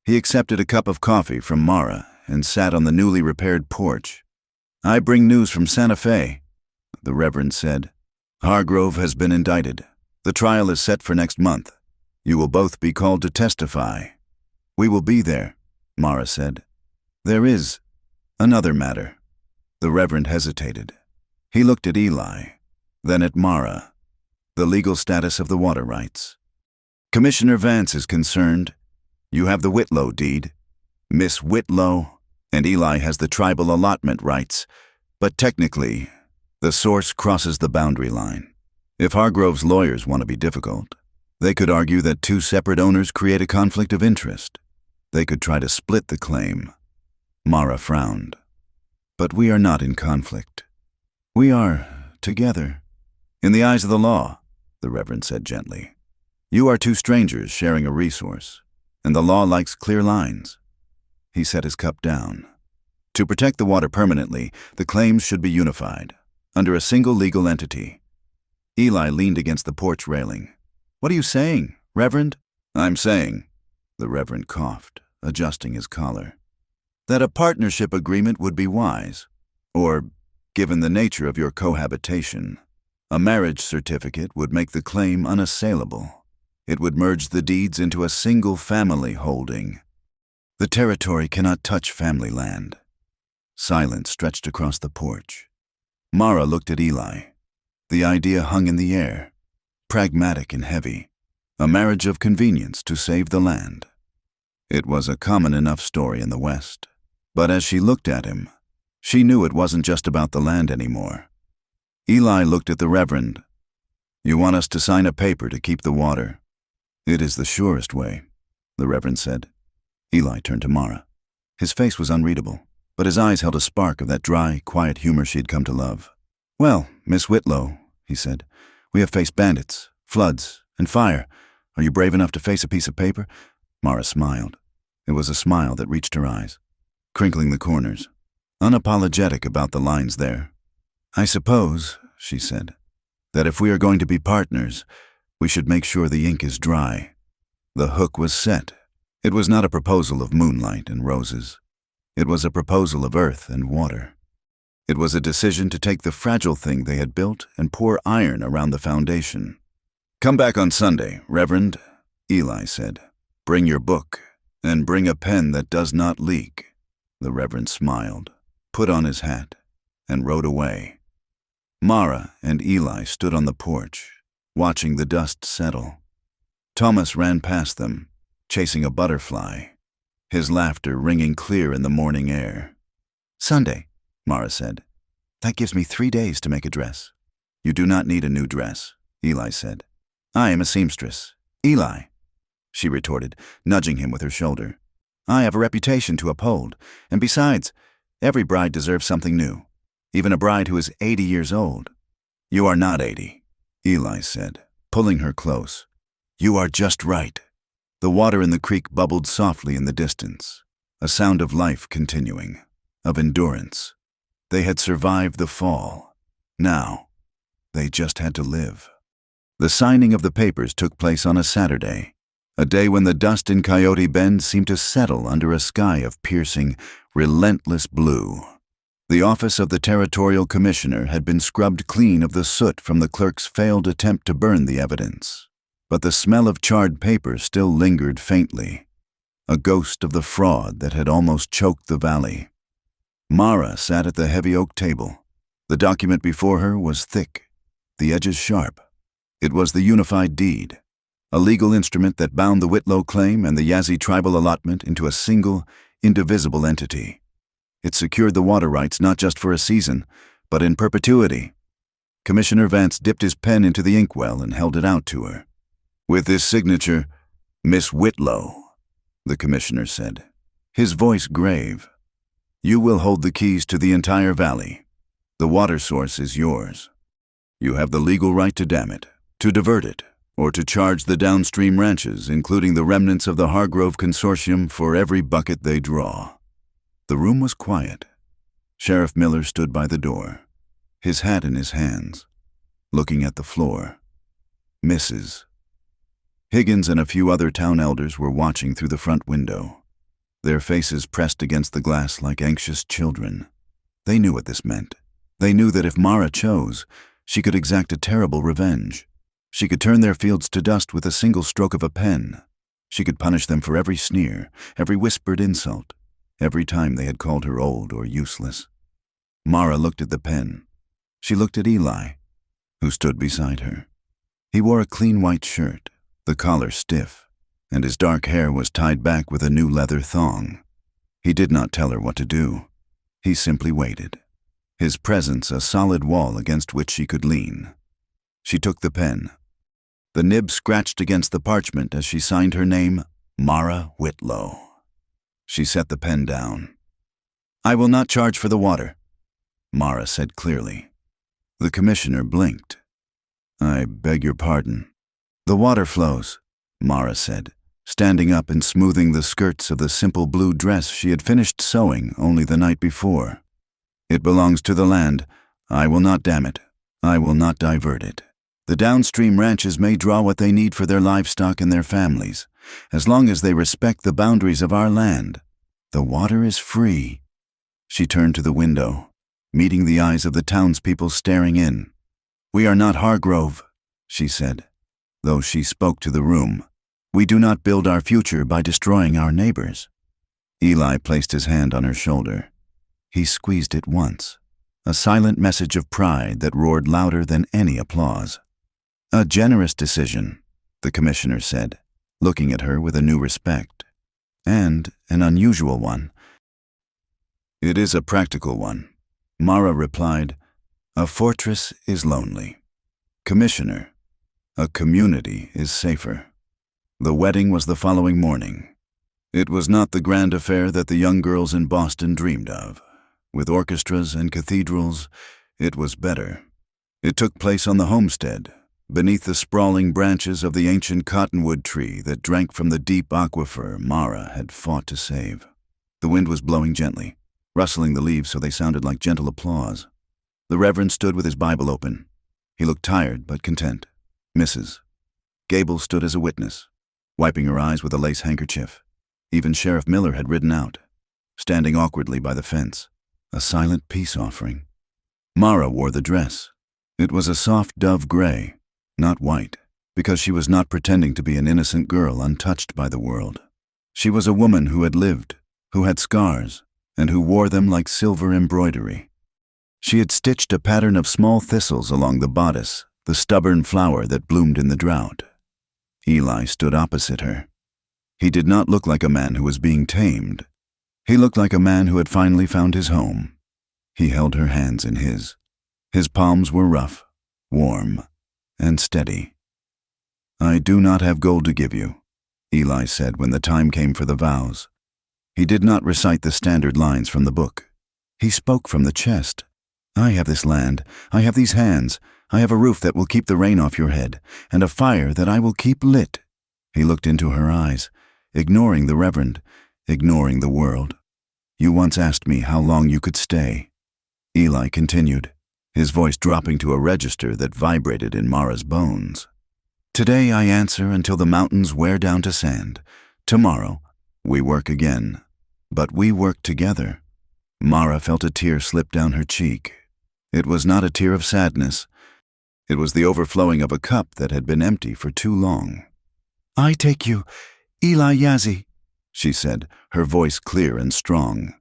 A: He accepted a cup of coffee from Mara and sat on the newly repaired porch. "I bring news from Santa Fe," the Reverend said. "Hargrove has been indicted. The trial is set for next month. You will both be called to testify." "We will be there," Mara said. "There is another matter." The Reverend hesitated. He looked at Eli, then at Mara. "The legal status of the water rights. Commissioner Vance is concerned. You have the Whitlow deed. Miss Whitlow and Eli has the tribal allotment rights, but technically, the source crosses the boundary line. If Hargrove's lawyers want to be difficult, they could argue that two separate owners create a conflict of interest. They could try to split the claim." Mara frowned. "But we are not in conflict. We are together. In the eyes of the law," the Reverend said gently. "You are two strangers sharing a resource, and the law likes clear lines." He set his cup down. "To protect the water permanently, the claims should be unified, under a single legal entity." Eli leaned against the porch railing. "What are you saying, Reverend?" "I'm saying," the Reverend coughed, adjusting his collar, "that a partnership agreement would be wise, or, given the nature of your cohabitation, a marriage certificate would make the claim unassailable. It would merge the deeds into a single family holding. The territory cannot touch family land." Silence stretched across the porch. Mara looked at Eli. The idea hung in the air, pragmatic and heavy, a marriage of convenience to save the land. It was a common enough story in the West, but as she looked at him, she knew it wasn't just about the land anymore. Eli looked at the Reverend. "You want us to sign a paper to keep the water?" "It is the surest way," the Reverend said. Eli turned to Mara. His face was unreadable, but his eyes held a spark of that dry, quiet humor she had come to love. "Well, Miss Whitlow," he said, "we have faced bandits, floods, and fire. Are you brave enough to face a piece of paper?" Mara smiled. It was a smile that reached her eyes, crinkling the corners, unapologetic about the lines there. "I suppose," she said, "that if we are going to be partners, we should make sure the ink is dry." The hook was set. It was not a proposal of moonlight and roses. It was a proposal of earth and water. It was a decision to take the fragile thing they had built and pour iron around the foundation. "Come back on Sunday, Reverend," Eli said. "Bring your book, and bring a pen that does not leak." The Reverend smiled, put on his hat, and rode away. Mara and Eli stood on the porch, watching the dust settle. Thomas ran past them, chasing a butterfly, his laughter ringing clear in the morning air. "Sunday," Mara said. That gives me 3 days to make a dress. You do not need a new dress, Eli said. I am a seamstress. Eli, she retorted, nudging him with her shoulder. I have a reputation to uphold, and besides, every bride deserves something new, even a bride who is 80 years old. You are not 80, Eli said, pulling her close. You are just right. The water in the creek bubbled softly in the distance, a sound of life continuing, of endurance. They had survived the fall. Now, they just had to live. The signing of the papers took place on a Saturday, a day when the dust in Coyote Bend seemed to settle under a sky of piercing, relentless blue. The office of the Territorial Commissioner had been scrubbed clean of the soot from the clerk's failed attempt to burn the evidence, but the smell of charred paper still lingered faintly, a ghost of the fraud that had almost choked the valley. Mara sat at the heavy oak table. The document before her was thick, the edges sharp. It was the unified deed, a legal instrument that bound the Whitlow claim and the Yazzie tribal allotment into a single, indivisible entity. It secured the water rights not just for a season, but in perpetuity. Commissioner Vance dipped his pen into the inkwell and held it out to her. With this signature, Miss Whitlow, the commissioner said, his voice grave. You will hold the keys to the entire valley. The water source is yours. You have the legal right to dam it, to divert it, or to charge the downstream ranches, including the remnants of the Hargrove Consortium, for every bucket they draw. The room was quiet. Sheriff Miller stood by the door, his hat in his hands, looking at the floor. Mrs. Higgins and a few other town elders were watching through the front window, their faces pressed against the glass like anxious children. They knew what this meant. They knew that if Mara chose, she could exact a terrible revenge. She could turn their fields to dust with a single stroke of a pen. She could punish them for every sneer, every whispered insult, every time they had called her old or useless. Mara looked at the pen. She looked at Eli, who stood beside her. He wore a clean white shirt, the collar stiff, and his dark hair was tied back with a new leather thong. He did not tell her what to do. He simply waited, his presence a solid wall against which she could lean. She took the pen. The nib scratched against the parchment as she signed her name, Mara Whitlow. She set the pen down. I will not charge for the water, Mara said clearly. The commissioner blinked. I beg your pardon. The water flows, Mara said, standing up and smoothing the skirts of the simple blue dress she had finished sewing only the night before. It belongs to the land. I will not dam it. I will not divert it. The downstream ranches may draw what they need for their livestock and their families, as long as they respect the boundaries of our land. The water is free. She turned to the window, meeting the eyes of the townspeople staring in. We are not Hargrove, she said, though she spoke to the room. We do not build our future by destroying our neighbors. Eli placed his hand on her shoulder. He squeezed it once, a silent message of pride that roared louder than any applause. A generous decision, the commissioner said, looking at her with a new respect, and an unusual one. It is a practical one, Mara replied. A fortress is lonely. Commissioner, a community is safer. The wedding was the following morning. It was not the grand affair that the young girls in Boston dreamed of. With orchestras and cathedrals, it was better. It took place on the homestead, beneath the sprawling branches of the ancient cottonwood tree that drank from the deep aquifer Mara had fought to save. The wind was blowing gently, rustling the leaves so they sounded like gentle applause. The Reverend stood with his Bible open. He looked tired but content. Mrs. Gable stood as a witness, wiping her eyes with a lace handkerchief. Even Sheriff Miller had ridden out, standing awkwardly by the fence, a silent peace offering. Mara wore the dress. It was a soft dove gray, not white, because she was not pretending to be an innocent girl untouched by the world. She was a woman who had lived, who had scars, and who wore them like silver embroidery. She had stitched a pattern of small thistles along the bodice, the stubborn flower that bloomed in the drought. Eli stood opposite her. He did not look like a man who was being tamed. He looked like a man who had finally found his home. He held her hands in his. His palms were rough, warm, and steady. "I do not have gold to give you," Eli said when the time came for the vows. He did not recite the standard lines from the book. He spoke from the chest. "I have this land, I have these hands, I have a roof that will keep the rain off your head, and a fire that I will keep lit." He looked into her eyes, ignoring the reverend, ignoring the world. "You once asked me how long you could stay." Eli continued, his voice dropping to a register that vibrated in Mara's bones. "Today I answer until the mountains wear down to sand. Tomorrow, we work again. But we work together." Mara felt a tear slip down her cheek. It was not a tear of sadness. It was the overflowing of a cup that had been empty for too long. "I take you, Eli Yazzie," she said, her voice clear and strong.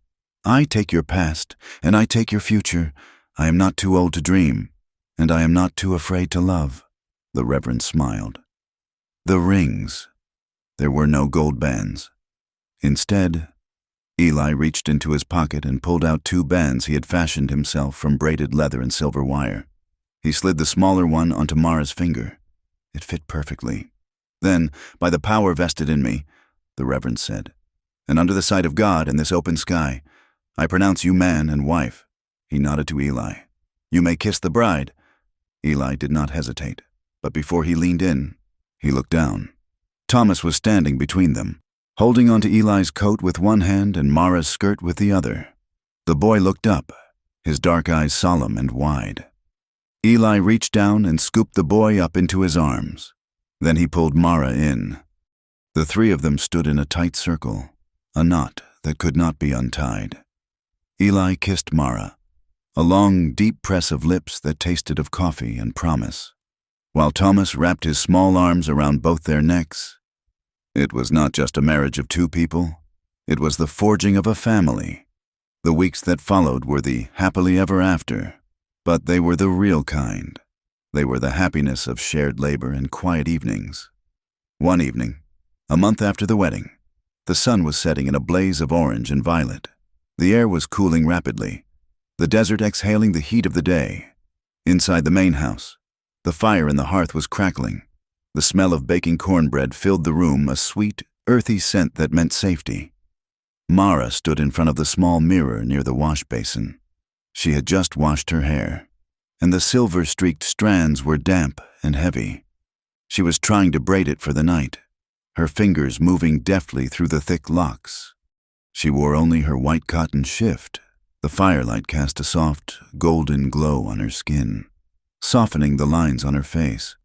A: "I take your past, and I take your future. I am not too old to dream, and I am not too afraid to love." The Reverend smiled. The rings. There were no gold bands. Instead, Eli reached into his pocket and pulled out 2 bands he had fashioned himself from braided leather and silver wire. He slid the smaller one onto Mara's finger. It fit perfectly. "Then, by the power vested in me," the Reverend said, "and under the sight of God and this open sky, I pronounce you man and wife." He nodded to Eli. "You may kiss the bride." Eli did not hesitate, but before he leaned in, he looked down. Thomas was standing between them, holding onto Eli's coat with one hand and Mara's skirt with the other. The boy looked up, his dark eyes solemn and wide. Eli reached down and scooped the boy up into his arms. Then he pulled Mara in. The 3 of them stood in a tight circle, a knot that could not be untied. Eli kissed Mara, a long, deep press of lips that tasted of coffee and promise, while Thomas wrapped his small arms around both their necks. It was not just a marriage of 2 people. It was the forging of a family. The weeks that followed were the happily ever after, but they were the real kind. They were the happiness of shared labor and quiet evenings. One evening, a month after the wedding, the sun was setting in a blaze of orange and violet. The air was cooling rapidly, the desert exhaling the heat of the day. Inside the main house, the fire in the hearth was crackling. The smell of baking cornbread filled the room, a sweet, earthy scent that meant safety. Mara stood in front of the small mirror near the wash basin. She had just washed her hair, and the silver-streaked strands were damp and heavy. She was trying to braid it for the night, her fingers moving deftly through the thick locks. She wore only her white cotton shift. The firelight cast a soft, golden glow on her skin, softening the lines on her face,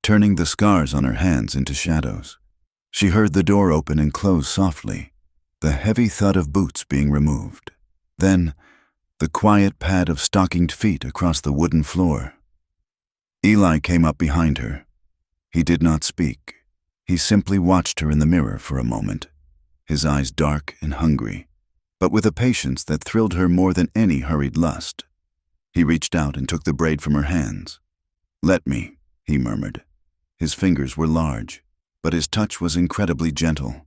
A: turning the scars on her hands into shadows. She heard the door open and close softly, the heavy thud of boots being removed. Then, the quiet pad of stockinged feet across the wooden floor. Eli came up behind her. He did not speak. He simply watched her in the mirror for a moment, his eyes dark and hungry, but with a patience that thrilled her more than any hurried lust. He reached out and took the braid from her hands. "Let me," he murmured. His fingers were large, but his touch was incredibly gentle.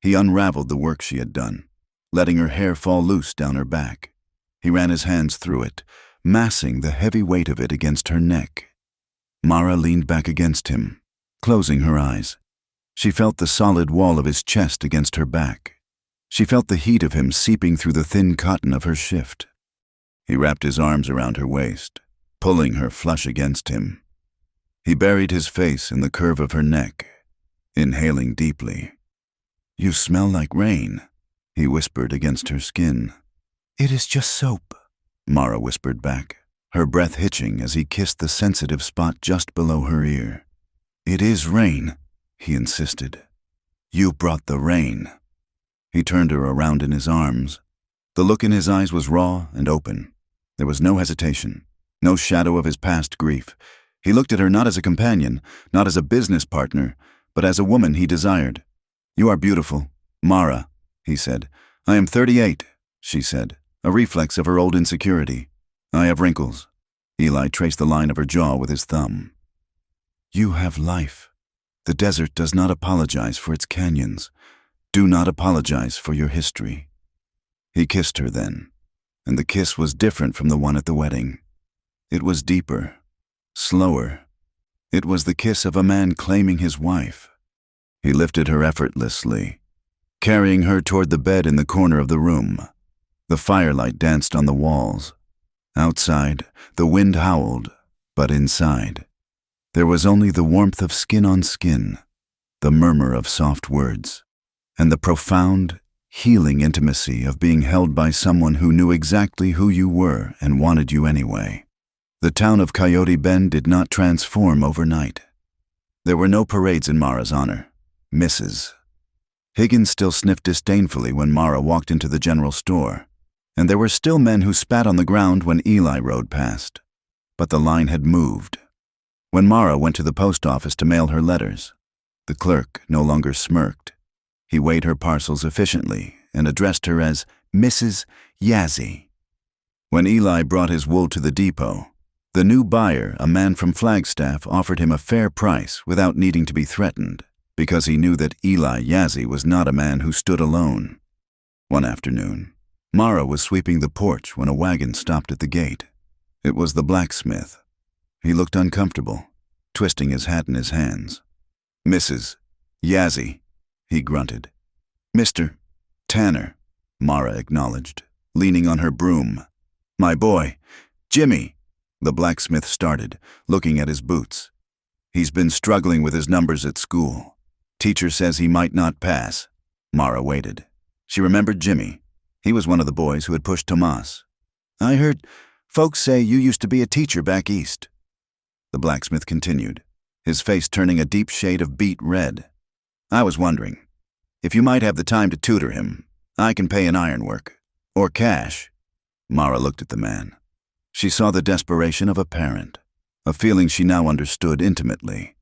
A: He unraveled the work she had done, letting her hair fall loose down her back. He ran his hands through it, massing the heavy weight of it against her neck. Mara leaned back against him, closing her eyes. She felt the solid wall of his chest against her back. She felt the heat of him seeping through the thin cotton of her shift. He wrapped his arms around her waist, pulling her flush against him. He buried his face in the curve of her neck, inhaling deeply. "You smell like rain," he whispered against her skin. "It is just soap," Mara whispered back, her breath hitching as he kissed the sensitive spot just below her ear. "It is rain," he insisted. "You brought the rain." He turned her around in his arms. The look in his eyes was raw and open. There was no hesitation, no shadow of his past grief. He looked at her not as a companion, not as a business partner, but as a woman he desired. "You are beautiful, Mara," he said. "I am 38, she said, a reflex of her old insecurity. "I have wrinkles." Eli traced the line of her jaw with his thumb. "You have life. The desert does not apologize for its canyons. Do not apologize for your history." He kissed her then, and the kiss was different from the one at the wedding. It was deeper, slower. It was the kiss of a man claiming his wife. He lifted her effortlessly, carrying her toward the bed in the corner of the room. The firelight danced on the walls. Outside, the wind howled, but inside, there was only the warmth of skin on skin, the murmur of soft words, and the profound, healing intimacy of being held by someone who knew exactly who you were and wanted you anyway. The town of Coyote Bend did not transform overnight. There were no parades in Mara's honor. Mrs. Higgins still sniffed disdainfully when Mara walked into the general store, and there were still men who spat on the ground when Eli rode past. But the line had moved. When Mara went to the post office to mail her letters, the clerk no longer smirked. He weighed her parcels efficiently and addressed her as Mrs. Yazzie. When Eli brought his wool to the depot, the new buyer, a man from Flagstaff, offered him a fair price without needing to be threatened, because he knew that Eli Yazzie was not a man who stood alone. One afternoon, Mara was sweeping the porch when a wagon stopped at the gate. It was the blacksmith. He looked uncomfortable, twisting his hat in his hands. Mrs. Yazzie, he grunted. Mr. Tanner, Mara acknowledged, leaning on her broom. My boy, Jimmy, the blacksmith started, looking at his boots. He's been struggling with his numbers at school. Teacher says he might not pass. Mara waited. She remembered Jimmy. He was one of the boys who had pushed Tomas. I heard folks say you used to be a teacher back east. The blacksmith continued, his face turning a deep shade of beet red. I was wondering, if you might have the time to tutor him, I can pay in ironwork. Or cash. Mara looked at the man. She saw the desperation of a parent, a feeling she now understood intimately.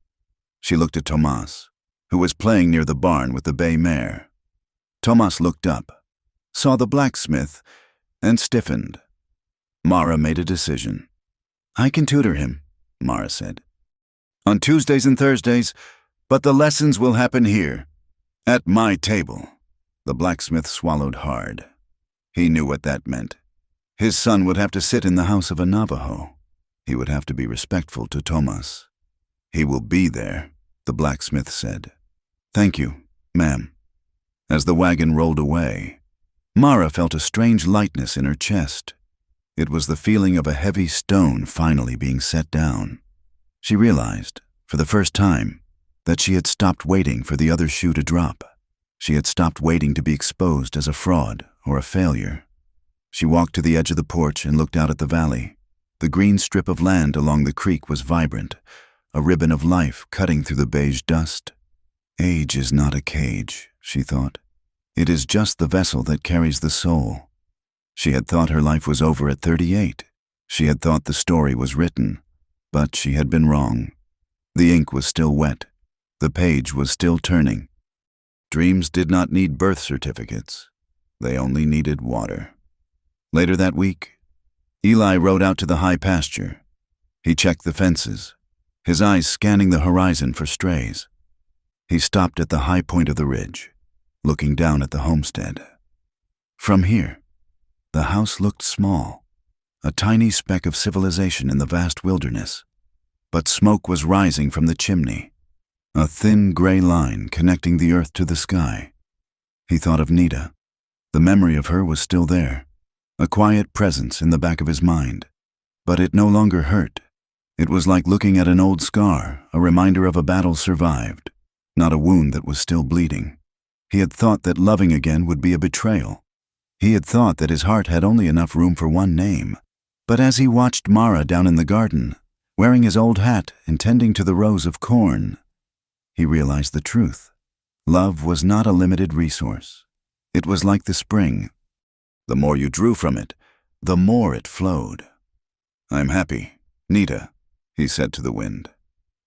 A: She looked at Tomas, who was playing near the barn with the bay mare. Tomas looked up, saw the blacksmith, and stiffened. Mara made a decision. I can tutor him, Mara said. On Tuesdays and Thursdays, but the lessons will happen here, at my table. The blacksmith swallowed hard. He knew what that meant. His son would have to sit in the house of a Navajo. He would have to be respectful to Tomas. He will be there, the blacksmith said. Thank you, ma'am. As the wagon rolled away, Mara felt a strange lightness in her chest. It was the feeling of a heavy stone finally being set down. She realized, for the first time, that she had stopped waiting for the other shoe to drop. She had stopped waiting to be exposed as a fraud or a failure. She walked to the edge of the porch and looked out at the valley. The green strip of land along the creek was vibrant, a ribbon of life cutting through the beige dust. Age is not a cage, she thought. It is just the vessel that carries the soul. She had thought her life was over at 38. She had thought the story was written, but she had been wrong. The ink was still wet. The page was still turning. Dreams did not need birth certificates. They only needed water. Later that week, Eli rode out to the high pasture. He checked the fences, his eyes scanning the horizon for strays. He stopped at the high point of the ridge, looking down at the homestead. From here, the house looked small, a tiny speck of civilization in the vast wilderness. But smoke was rising from the chimney, a thin gray line connecting the earth to the sky. He thought of Nita. The memory of her was still there, a quiet presence in the back of his mind. But it no longer hurt. It was like looking at an old scar, a reminder of a battle survived, not a wound that was still bleeding. He had thought that loving again would be a betrayal. He had thought that his heart had only enough room for one name. But as he watched Mara down in the garden, wearing his old hat and tending to the rows of corn, he realized the truth. Love was not a limited resource. It was like the spring. The more you drew from it, the more it flowed. I'm happy, Nita, he said to the wind.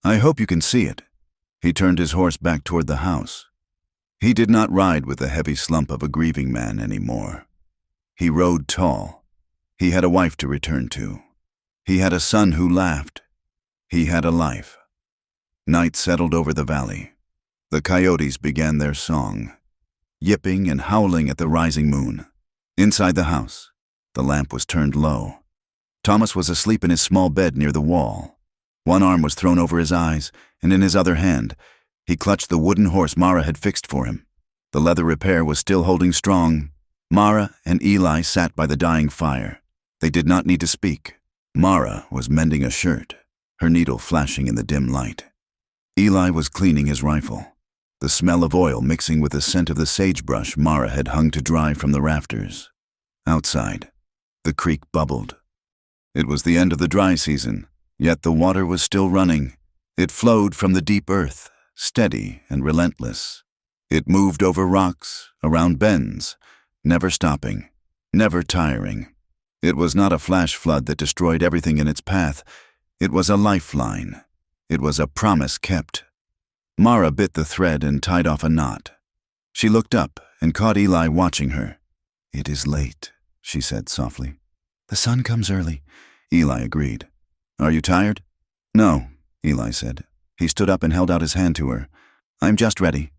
A: I hope you can see it. He turned his horse back toward the house. He did not ride with the heavy slump of a grieving man anymore. He rode tall. He had a wife to return to. He had a son who laughed. He had a life. Night settled over the valley. The coyotes began their song, yipping and howling at the rising moon. Inside the house, The lamp was turned low. Thomas was asleep in his small bed near the wall. One arm was thrown over his eyes, and in his other hand, he clutched the wooden horse Mara had fixed for him. The leather repair was still holding strong. Mara and Eli sat by the dying fire. They did not need to speak. Mara was mending a shirt, her needle flashing in the dim light. Eli was cleaning his rifle, the smell of oil mixing with the scent of the sagebrush Mara had hung to dry from the rafters. Outside, the creek bubbled. It was the end of the dry season, yet the water was still running. It flowed from the deep earth, steady and relentless. It moved over rocks, around bends, never stopping, never tiring. It was not a flash flood that destroyed everything in its path. It was a lifeline. It was a promise kept. Mara bit the thread and tied off a knot. She looked up and caught Eli watching her. "It is late," she said softly. "The sun comes early," Eli agreed. "Are you tired?" "No," Eli said. He stood up and held out his hand to her. "I'm just ready."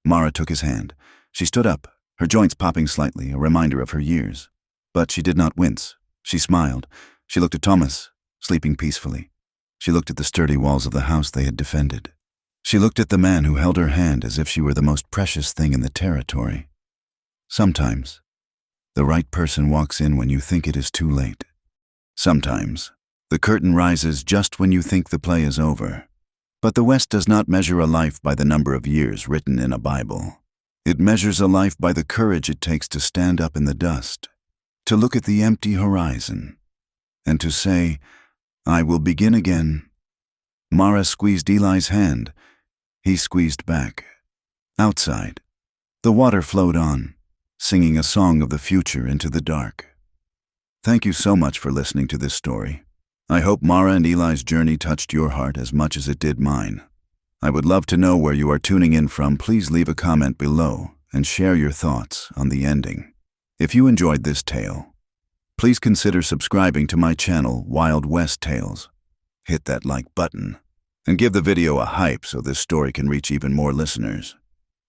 A: Mara took his hand. She stood up, her joints popping slightly, a reminder of her years. But she did not wince. She smiled. She looked at Thomas, sleeping peacefully. She looked at the sturdy walls of the house they had defended. She looked at the man who held her hand as if she were the most precious thing in the territory. Sometimes, the right person walks in when you think it is too late. Sometimes, the curtain rises just when you think the play is over. But the West does not measure a life by the number of years written in a Bible. It measures a life by the courage it takes to stand up in the dust, to look at the empty horizon, and to say, "I will begin again." Mara squeezed Eli's hand. He squeezed back. Outside, the water flowed on, singing a song of the future into the dark. Thank you so much for listening to this story. I hope Mara and Eli's journey touched your heart as much as it did mine. I would love to know where you are tuning in from. Please leave a comment below and share your thoughts on the ending. If you enjoyed this tale, please consider subscribing to my channel, Wild West Tales. Hit that like button and give the video a hype so this story can reach even more listeners.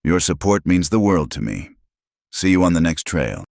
A: Your support means the world to me. See you on the next trail.